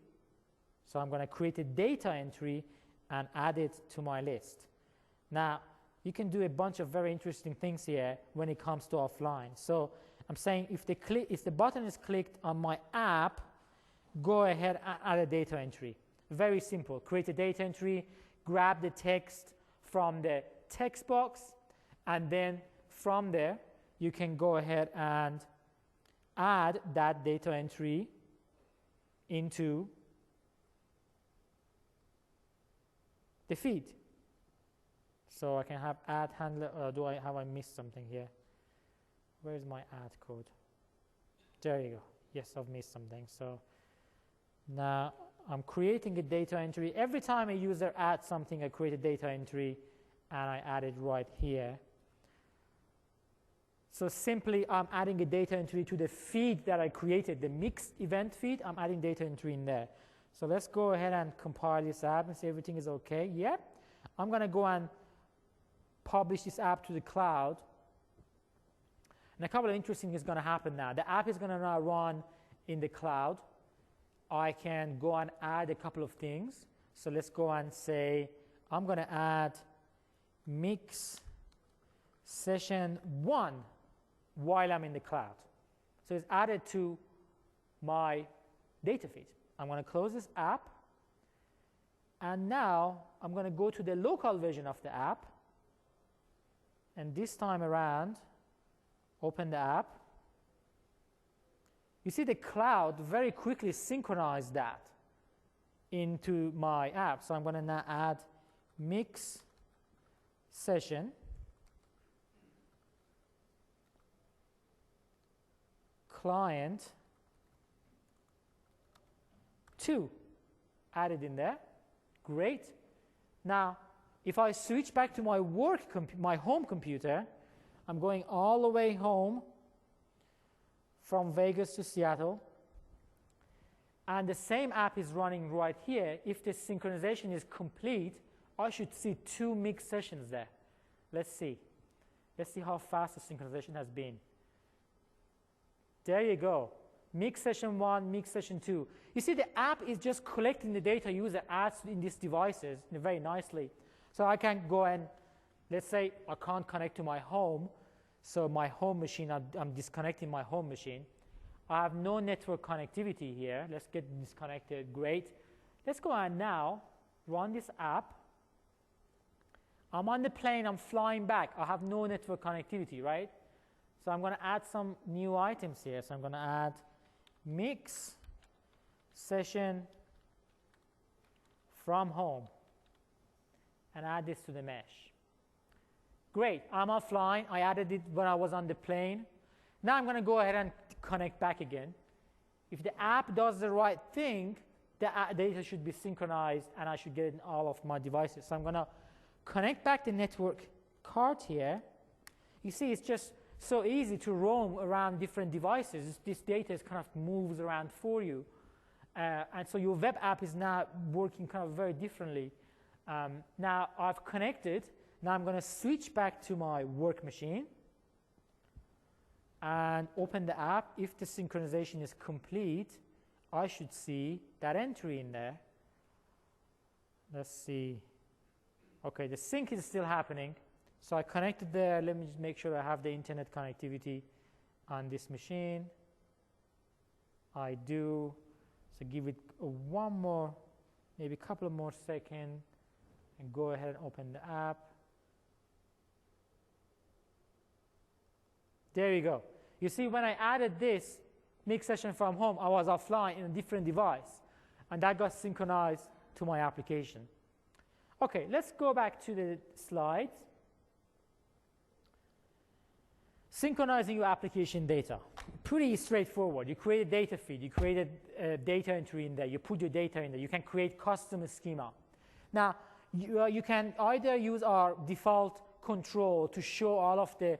Speaker 1: So I'm going to create a data entry and add it to my list. Now, you can do a bunch of very interesting things here when it comes to offline. So I'm saying if the button is clicked on my app, go ahead and add a data entry. Very simple. Create a data entry, grab the text from the text box, and then from there, you can go ahead and add that data entry into the feed. So I can have add handler, or have I missed something here? Where is my add code? There you go. Yes, I've missed something. So now I'm creating a data entry. Every time a user adds something, I create a data entry, and I add it right here. So simply, I'm adding a data entry to the feed that I created, the MIX event feed. I'm adding data entry in there. So let's go ahead and compile this app and see everything is OK. Yep. I'm going to go and publish this app to the cloud. And a couple of interesting things is going to happen now. The app is going to now run in the cloud. I can go and add a couple of things. So let's go and say, I'm going to add MIX session 1 while I'm in the cloud. So it's added to my data feed. I'm going to close this app. And now I'm going to go to the local version of the app. And this time around, open the app. You see the cloud very quickly synchronized that into my app. So I'm going to now add MIX session client 2 added in there. Great. Now, if I switch back to my home computer, I'm going all the way home from Vegas to Seattle. And the same app is running right here. If the synchronization is complete, I should see 2 MIX sessions there. Let's see. Let's see how fast the synchronization has been. There you go. MIX session 1, MIX session 2. You see, the app is just collecting the data user adds in these devices very nicely. So I can go and, let's say I can't connect to my home. So my home machine, I'm disconnecting my home machine. I have no network connectivity here. Let's get disconnected. Great. Let's go and now run this app. I'm on the plane. I'm flying back. I have no network connectivity, right? So I'm going to add some new items here. So I'm going to add MIX session from home and add this to the mesh. Great. I'm offline. I added it when I was on the plane. Now I'm going to go ahead and connect back again. If the app does the right thing, the data should be synchronized and I should get it in all of my devices. So I'm going to connect back the network card here. You see, it's just so easy to roam around different devices. This data is kind of moves around for you. And so your web app is now working kind of very differently. Now I've connected. Now I'm going to switch back to my work machine and open the app. If the synchronization is complete, I should see that entry in there. Let's see. OK, the sync is still happening. So I connected there. Let me just make sure I have the internet connectivity on this machine. I do. So give it one more, maybe a couple of more seconds, and go ahead and open the app. There you go. You see, when I added this MIX session from home, I was offline in a different device. And that got synchronized to my application. OK, let's go back to the slides. Synchronizing your application data. Pretty straightforward. You create a data feed. You create a data entry in there. You put your data in there. You can create custom schema. Now, you can either use our default control to show all of the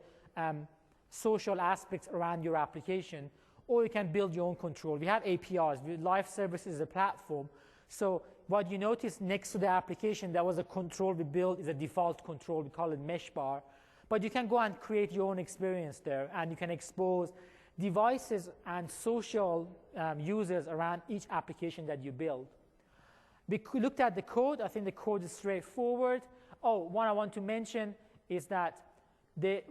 Speaker 1: social aspects around your application, or you can build your own control. We have APIs. Live Service is a platform. So what you notice next to the application, that was a control we built, is a default control. We call it mesh bar. But you can go and create your own experience there, and you can expose devices and social users around each application that you build. We looked at the code. I think the code is straightforward. Oh, one I want to mention is that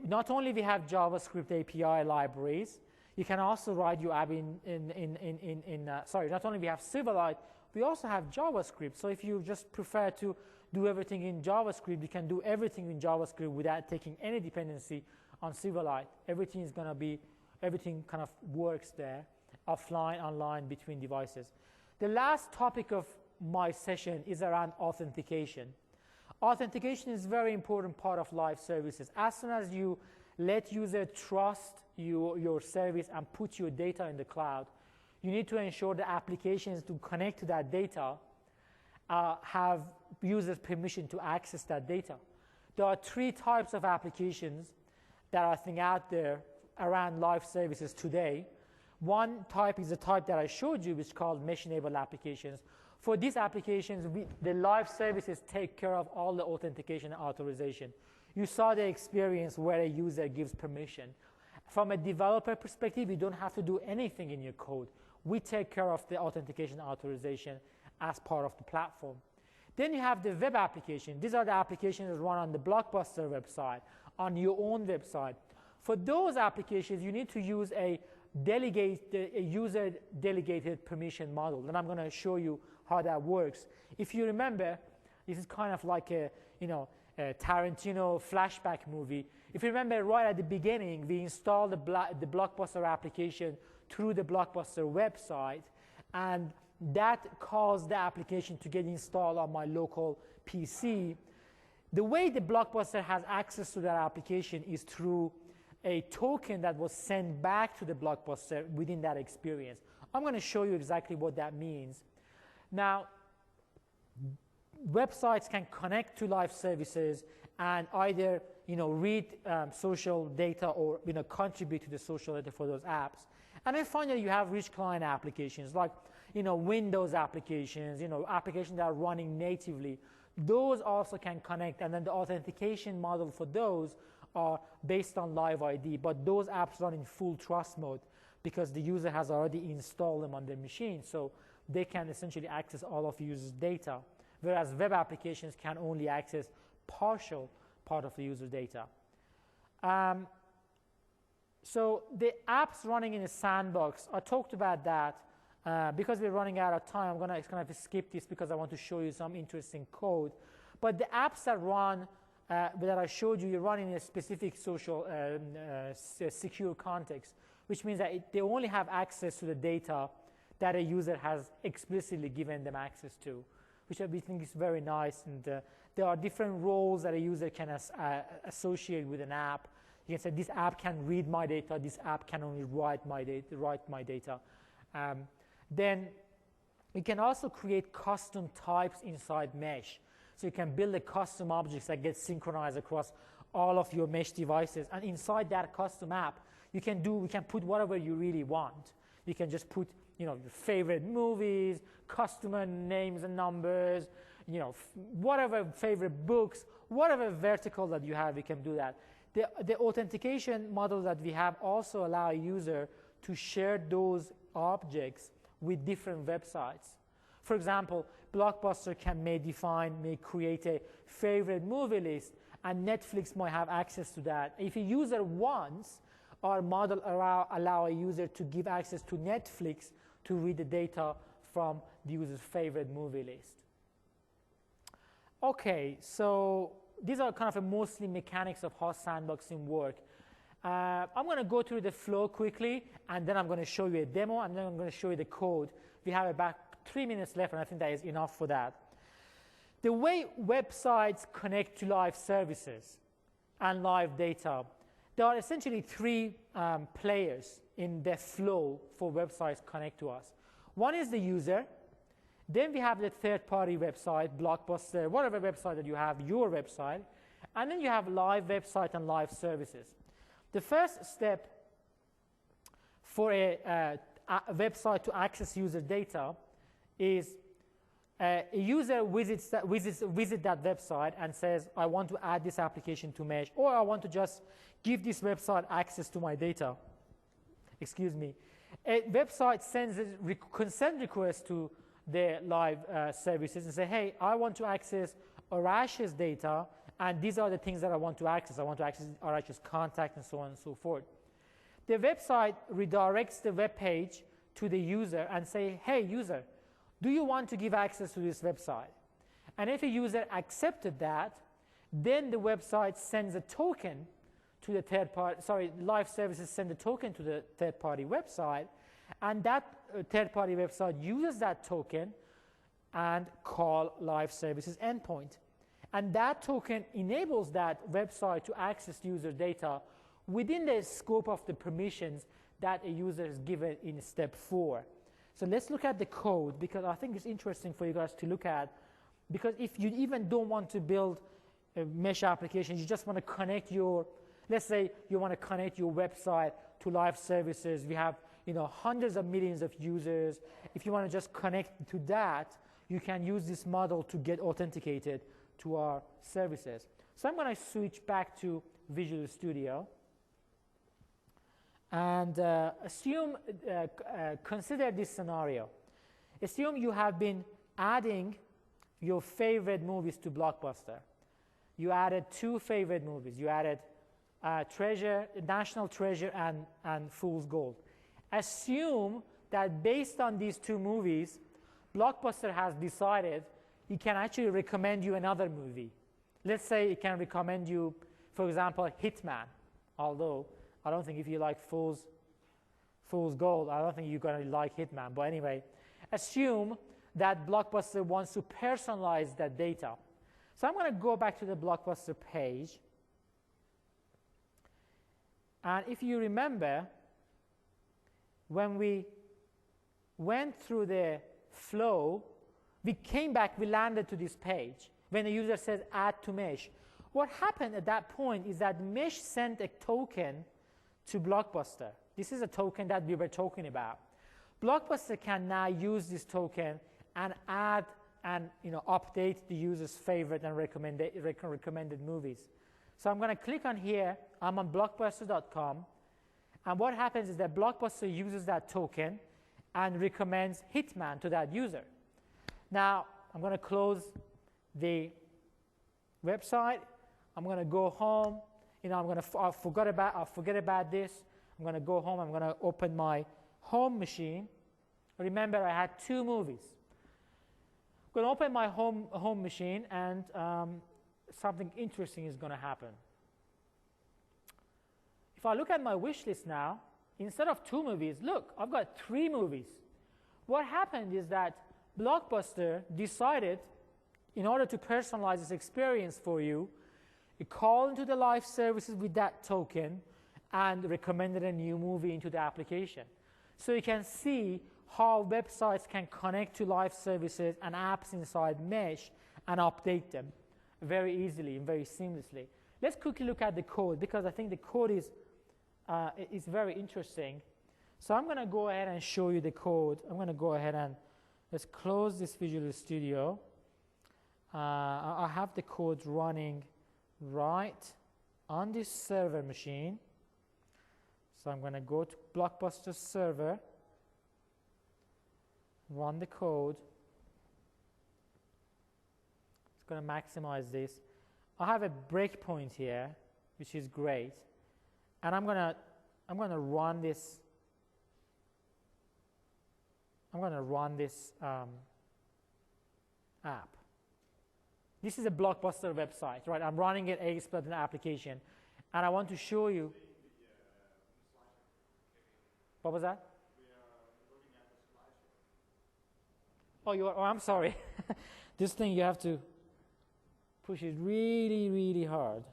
Speaker 1: not only we have JavaScript API libraries, you can also write your app not only we have Silverlight, we also have JavaScript. So if you just prefer to do everything in JavaScript, you can do everything in JavaScript without taking any dependency on Silverlight. Everything kind of works there, offline, online, between devices. The last topic of my session is around authentication. Authentication is a very important part of live services. As soon as you let user trust your service and put your data in the cloud, you need to ensure the applications to connect to that data have users' permission to access that data. There are 3 types of applications that I think out there around live services today. One type is the type that I showed you, which is called mesh-enabled applications. For these applications, the live services take care of all the authentication and authorization. You saw the experience where a user gives permission. From a developer perspective, you don't have to do anything in your code. We take care of the authentication and authorization as part of the platform. Then you have the web application. These are the applications that run on the Blockbuster website, on your own website. For those applications, you need to use a user-delegated permission model. And I'm going to show you how that works. If you remember, this is kind of like a Tarantino flashback movie. If you remember, right at the beginning, we installed the Blockbuster application through the Blockbuster website, and that caused the application to get installed on my local PC. The way the Blockbuster has access to that application is through a token that was sent back to the Blockbuster within that experience. I'm going to show you exactly what that means. Now, websites can connect to live services and either read social data or contribute to the social data for those apps. And then finally, you have rich client applications like Windows applications, applications that are running natively. Those also can connect, and then the authentication model for those are based on Live ID, but those apps run in full trust mode because the user has already installed them on their machine, so they can essentially access all of the user's data, whereas web applications can only access partial part of the user data. So the apps running in a sandbox, I talked about that. Because we're running out of time, I'm going to kind of skip this because I want to show you some interesting code. But the apps that run, that I showed you, run in a specific social secure context, which means that they only have access to the data that a user has explicitly given them access to, which we think is very nice. And there are different roles that a user can associate with an app. You can say this app can read my data, this app can only write my data. Then you can also create custom types inside mesh. So you can build a custom objects that get synchronized across all of your mesh devices. And inside that custom app, we can put whatever you really want. You can just put your favorite movies, customer names and numbers, whatever favorite books, whatever vertical that you have, you can do that. The authentication model that we have also allow a user to share those objects with different websites. For example, Blockbuster may create a favorite movie list, and Netflix might have access to that. If a user wants, our model allow a user to give access to Netflix to read the data from the user's favorite movie list. Okay, so these are kind of mostly mechanics of how sandboxing work. I'm going to go through the flow quickly, and then I'm going to show you a demo, and then I'm going to show you the code. We have about 3 minutes left, and I think that is enough for that. The way websites connect to live services and live data, there are essentially three players in the flow for websites connect to us. One is the user. Then we have the third-party website, Blockbuster, whatever website that you have, your website. And then you have live website and live services. The first step for a website to access user data is a user visits that website and says, I want to add this application to Mesh, or I want to just give this website access to my data. Excuse me. A website sends a consent request to the live services and say, hey, I want to access Arash's data, and these are the things that I want to access. I want to access Arash's contact and so on and so forth. The website redirects the web page to the user and say, hey, user, do you want to give access to this website? And if a user accepted that, then the website sends a token to the live services send a token to the third-party website, and that third-party website uses that token and call live services endpoint. And that token enables that website to access user data within the scope of the permissions that a user is given in step 4. So let's look at the code, because I think it's interesting for you guys to look at. Because if you even don't want to build a mesh application, you just want to connect let's say you want to connect your website to live services. We have hundreds of millions of users. If you want to just connect to that, you can use this model to get authenticated to our services. So I'm going to switch back to Visual Studio. And consider this scenario. Assume you have been adding your favorite movies to Blockbuster. You added 2 favorite movies. You added National Treasure and Fool's Gold. Assume that based on these 2 movies, Blockbuster has decided it can actually recommend you another movie. Let's say it can recommend you, for example, Hitman, although I don't think if you like Fool's Gold, I don't think you're going to like Hitman. But anyway, assume that Blockbuster wants to personalize that data. So I'm going to go back to the Blockbuster page. And if you remember, when we went through the flow, we came back, we landed to this page. When the user says add to mesh, What happened at that point is that Mesh sent a token to Blockbuster. This is a token that we were talking about. Blockbuster can now use this token and add and update the user's favorite and recommended movies. So I'm going to click on here. I'm on blockbuster.com. And what happens is that Blockbuster uses that token and recommends Hitman to that user. Now, I'm going to close the website. I'm going to go home. I'll forget about this. I'm going to go home. I'm going to open my home machine. Remember, I had 2 movies. I'm going to open my home machine, and something interesting is going to happen. If I look at my wish list now, instead of 2 movies, look, I've got 3 movies. What happened is that Blockbuster decided, in order to personalize this experience for you, it called into the live services with that token and recommended a new movie into the application. So you can see how websites can connect to live services and apps inside Mesh and update them very easily and very seamlessly. Let's quickly look at the code, because I think the code is very interesting. So I'm going to go ahead and show you the code. I'm going to go ahead and let's close this Visual Studio. I have the code running right on this server machine. So I'm going to go to Blockbuster server, run the code. It's going to maximize this. I have a breakpoint here, which is great, and I'm going to run this. I'm going to run this app. This is a Blockbuster website, right? I'm running an ASP.NET application, and I want to show you. What was that? Oh, you are. Oh, I'm sorry. This thing you have to push it really, really hard.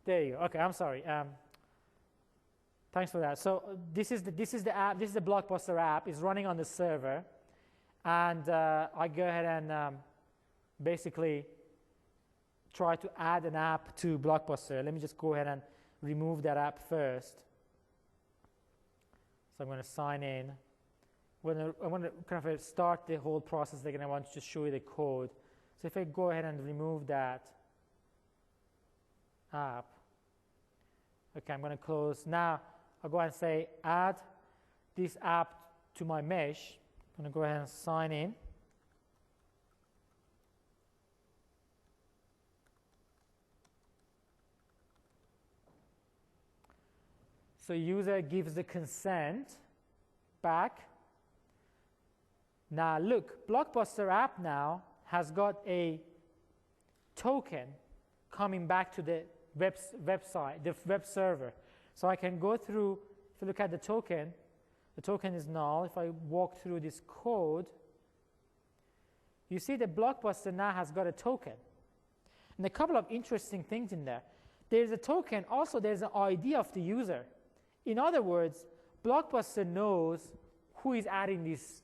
Speaker 1: There you go. Okay, I'm sorry. Thanks for that. So this is the app. This is the Blockbuster app. It's running on the server, and I go ahead and basically try to add an app to Blockbuster. Let me just go ahead and remove that app first. So I'm going to sign in. I want to kind of start the whole process again. I want to just show you the code. So if I go ahead and remove that app, okay, I'm going to close. Now I'll go ahead and say add this app to my mesh. I'm going to go ahead and sign in. So user gives the consent back. Now look, Blockbuster app now has got a token coming back to the website, the web server. So I can go through, if you look at the token is null. If I walk through this code, you see the Blockbuster now has got a token. And a couple of interesting things in there. There's a token, also there's an ID of the user. In other words, Blockbuster knows who is adding this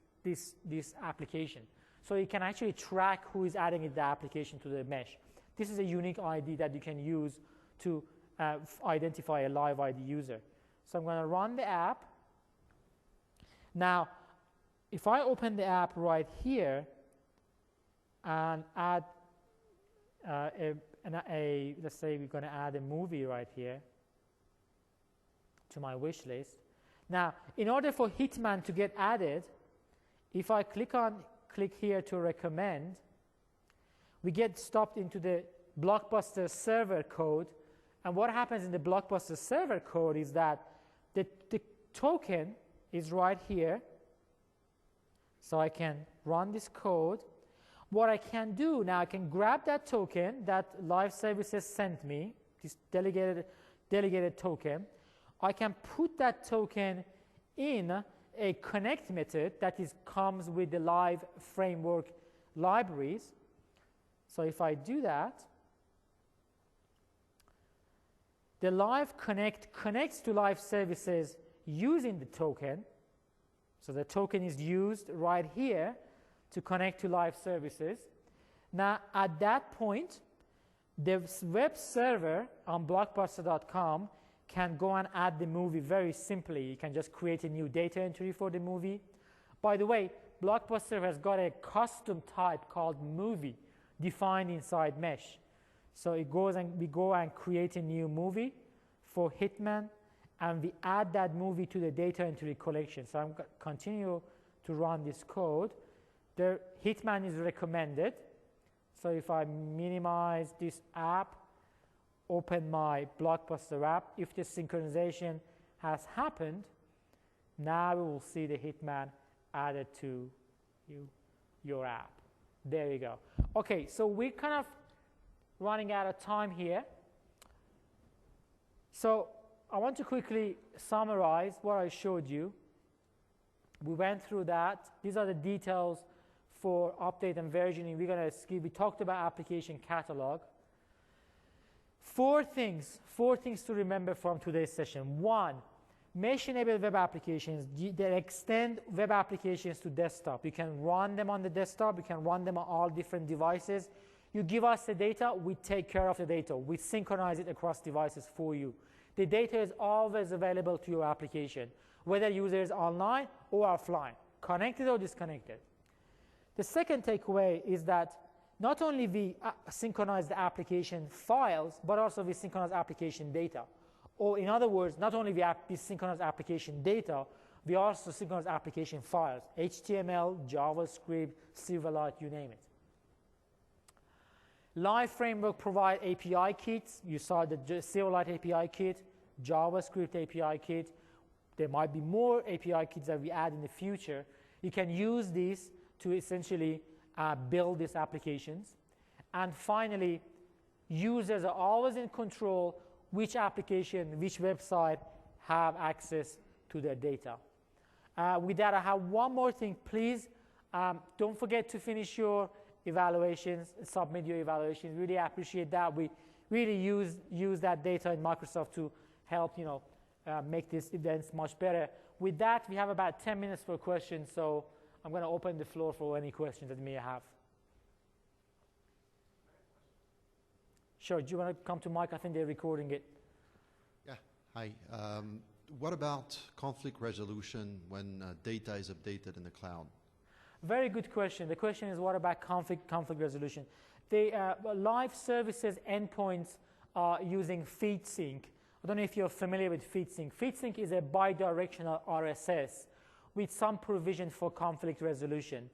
Speaker 1: application. So you can actually track who is adding the application to the mesh. This is a unique ID that you can use to identify a live ID user. So I'm going to run the app. Now, if I open the app right here and add let's say we're going to add a movie right here to my wish list. Now, in order for Hitman to get added, if I click here to recommend, we get stopped into the Blockbuster server code. And what happens in the Blockbuster server code is that the token is right here. So I can run this code. What I can do now, I can grab that token that Live Services sent me, this delegated token. I can put that token in a connect method that comes with the live framework libraries. So if I do that, the live connect connects to live services using the token. So the token is used right here to connect to live services. Now at that point, The web server on blockbuster.com can go and add the movie very simply. You can just create a new data entry for the movie. By the way, Blockbuster has got a custom type called movie defined inside Mesh. So it goes and we go and create a new movie for Hitman, and we add that movie to the data entry collection. So I'm going to continue to run this code. The Hitman is recommended. So if I minimize this app, open my Blockbuster app, if the synchronization has happened, now we will see the Hitman added to your app. There you go. Okay, so we're kind of running out of time here. So I want to quickly summarize what I showed you. We went through that. These are the details for update and versioning. We talked about application catalog. Four things to remember from today's session. One, Mesh-enabled web applications, they extend web applications to desktop. You can run them on the desktop. You can run them on all different devices. You give us the data, we take care of the data. We synchronize it across devices for you. The data is always available to your application, whether user is online or offline, connected or disconnected. The second takeaway is that not only we synchronize the application files, but also we synchronize application data. Or in other words, not only we synchronize application data, we also synchronize application files, HTML, JavaScript, Silverlight, you name it. Live Framework provide API kits. You saw the Silverlight API kit, JavaScript API kit. There might be more API kits that we add in the future. You can use these to essentially build these applications. And finally, users are always in control which application, which website have access to their data. With that, I have one more thing. Please don't forget to finish your evaluations, submit your evaluations. Really appreciate that. We really use that data in Microsoft to help make these events much better. With that, we have about 10 minutes for questions, so I'm going to open the floor for any questions that you may have. Sure, do you want to come to Mike? I think they're recording it.
Speaker 2: Yeah, hi. What about conflict resolution when data is updated in the cloud?
Speaker 1: Very good question. The question is, what about conflict resolution? The live services endpoints are using FeedSync. I don't know if you're familiar with FeedSync. FeedSync is a bidirectional RSS with some provision for conflict resolution.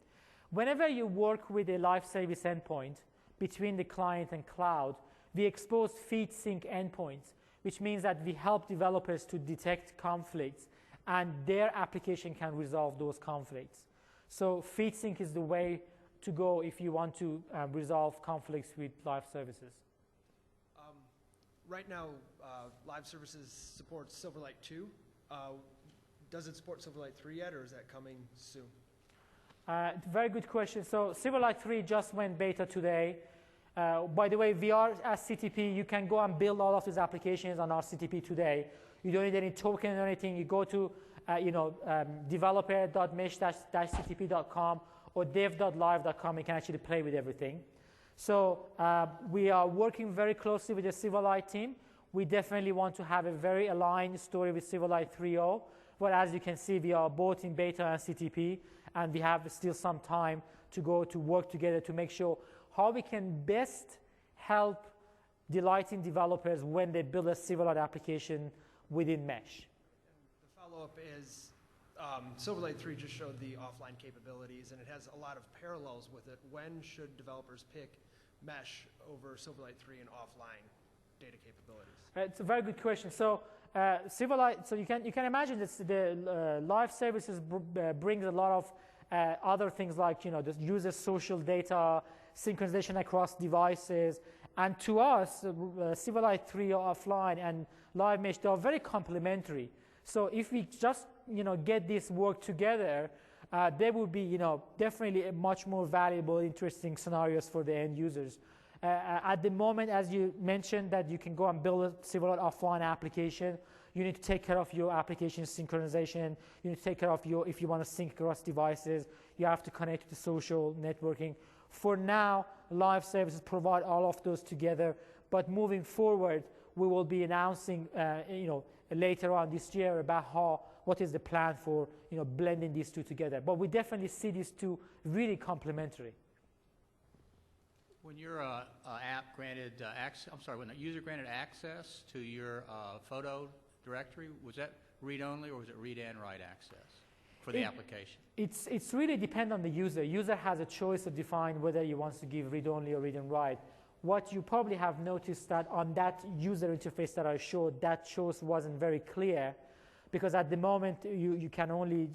Speaker 1: Whenever you work with a live service endpoint between the client and cloud, we expose FeedSync endpoints, which means that we help developers to detect conflicts, and their application can resolve those conflicts. So FeedSync is the way to go if you want to resolve conflicts with live services.
Speaker 3: Right now, live services supports Silverlight 2. Does it support Silverlight 3 yet, or is that coming soon?
Speaker 1: Very good question. So Silverlight 3 just went beta today. By the way, we are as CTP. You can go and build all of these applications on our CTP today. You don't need any token or anything. You go to developer.mesh-ctp.com or dev.live.com. You can actually play with everything. So we are working very closely with the Silverlight team. We definitely want to have a very aligned story with Silverlight 3.0. But as you can see, we are both in beta and CTP, and we have still some time to go to work together to make sure how we can best help delighting developers when they build a Silverlight application within Mesh.
Speaker 3: The follow-up is Silverlight 3 just showed the offline capabilities, and it has a lot of parallels with it. When should developers pick Mesh over Silverlight 3 and offline data capabilities?
Speaker 1: It's a very good question. So Silverlight, so you can imagine that the live services brings a lot of other things like the user social data, synchronization across devices, and to us, Silverlight 3 offline and live Mesh, they are very complementary. So if we just get this work together, there will be definitely much more valuable, interesting scenarios for the end users. At the moment, as you mentioned, that you can go and build a Silverlight offline application, you need to take care of your application synchronization. You need to take care of if you want to sync across devices, you have to connect to the social networking. For now, live services provide all of those together, but moving forward, we will be announcing, later on this year about what is the plan for, blending these two together. But we definitely see these two really complementary.
Speaker 4: When your app granted when a user granted access to your photo directory, was that read-only or was it read and write access for the application?
Speaker 1: It's really depend on the user. User has a choice to define whether he wants to give read-only or read and write. What you probably have noticed that on that user interface that I showed, that choice wasn't very clear, because at the moment you can only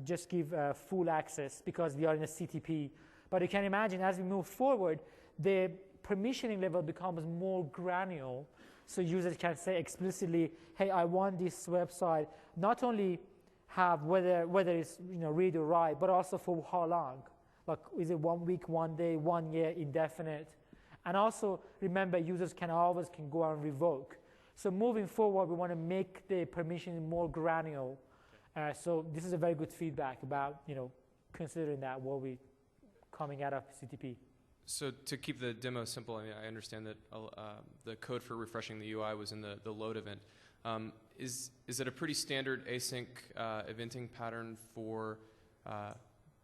Speaker 1: just give full access because we are in a CTP. But you can imagine as we move forward, the permissioning level becomes more granular, so users can say explicitly, hey, I want this website not only have whether it's read or write, but also for how long. Like, is it 1 week, 1 day, 1 year, indefinite? And also remember, users can go and revoke. So moving forward, we want to make the permission more granular. So this is a very good feedback about considering that while we coming out of CTP.
Speaker 5: So to keep the demo simple, I understand that the code for refreshing the UI was in the load event. Is it a pretty standard async eventing pattern for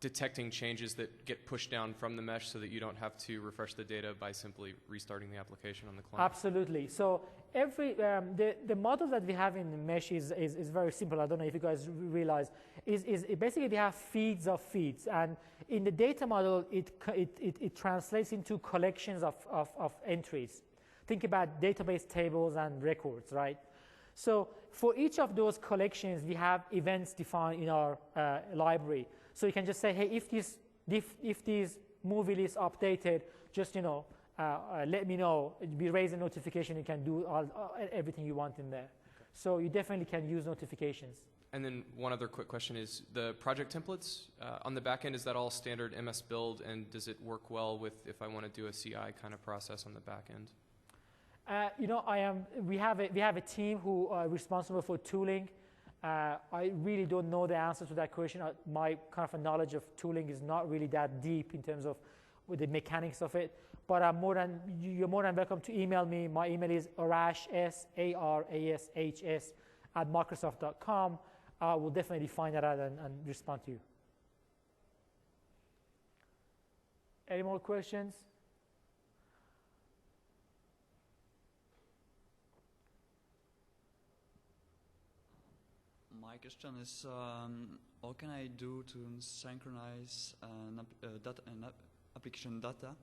Speaker 5: detecting changes that get pushed down from the mesh so that you don't have to refresh the data by simply restarting the application on the client?
Speaker 1: Absolutely. So every the model that we have in the mesh is very simple. I don't know if you guys realize. Is basically we have feeds of feeds, and in the data model it translates into collections of entries. Think about database tables and records, right? So for each of those collections, we have events defined in our library. So you can just say, hey, if this movie list updated, just let me know. We raise a notification. You can do everything you want in there. Okay. So you definitely can use notifications.
Speaker 5: And then one other quick question is the project templates on the back end. Is that all standard MS build, and does it work well with if I want to do a CI kind of process on the back end? We have a team who are responsible for tooling. I really don't know the answer to that question. My kind of knowledge of tooling is not really that deep in terms of the mechanics of it. But you're more than welcome to email me. My email is arash, SARASHS @microsoft.com. I will definitely find that out and respond to you. Any more questions?
Speaker 6: My question is, how can I do to synchronize an application data,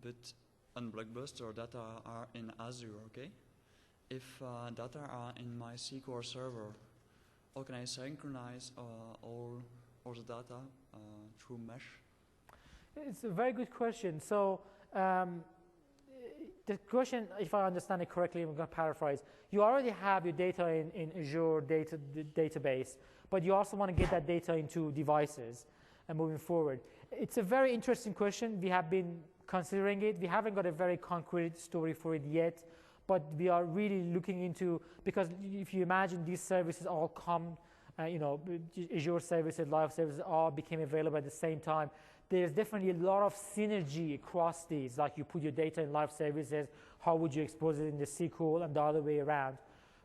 Speaker 6: but on Blockbuster data are in Azure, okay? If data are in my SQL server, how can I synchronize all the data through mesh?
Speaker 1: It's a very good question. So the question, if I understand it correctly, I'm going to paraphrase. You already have your data in Azure database, but you also want to get that data into devices and moving forward. It's a very interesting question. We have been considering it. We haven't got a very concrete story for it yet, but we are really looking into, because if you imagine these services all come, Azure services, live services all became available at the same time. There's definitely a lot of synergy across these, like you put your data in live services, how would you expose it in the SQL, and the other way around.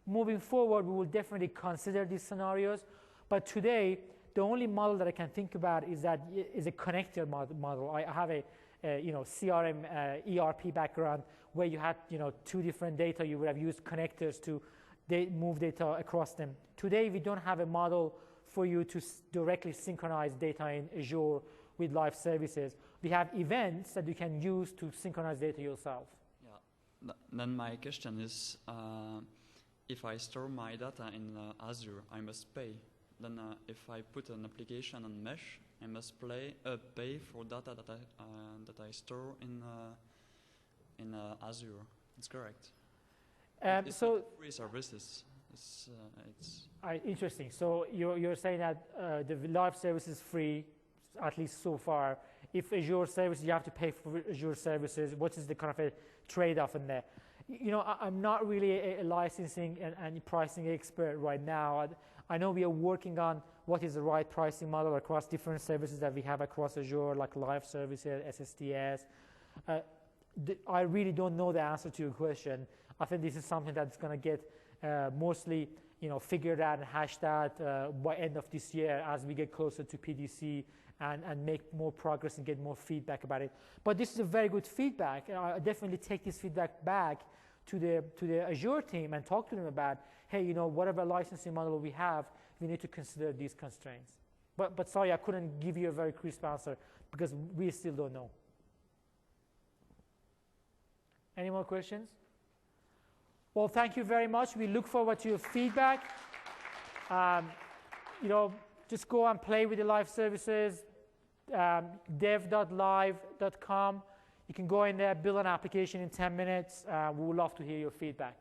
Speaker 1: Moving forward, we will definitely consider these scenarios, but today, the only model that I can think about is a connector model. I have a CRM, ERP background where you had two different data. You would have used connectors to move data across them. Today, we don't have a model for you to directly synchronize data in Azure with live services. We have events that you can use to synchronize data yourself.
Speaker 6: Yeah. Then my question is, if I store my data in Azure, I must pay. Then if I put an application on mesh, I must pay for data that I store in Azure. It's correct. It's
Speaker 1: so
Speaker 6: not free services. It's
Speaker 1: interesting. So you're saying that the live service is free, at least so far. If Azure services, you have to pay for Azure services. What is the kind of a trade-off in there? I'm not really a licensing and pricing expert right now. I know we are working on what is the right pricing model across different services that we have across Azure, like live services, SSDS. I really don't know the answer to your question. I think this is something that's going to get mostly figured out and hashed out by end of this year as we get closer to PDC and make more progress and get more feedback about it. But this is a very good feedback. I definitely take this feedback back to the Azure team and talk to them about, hey, whatever licensing model we have, we need to consider these constraints. But sorry, I couldn't give you a very crisp answer because we still don't know. Any more questions? Well, thank you very much. We look forward to your feedback. Just go and play with the live services, dev.live.com. You can go in there, build an application in 10 minutes. We would love to hear your feedback.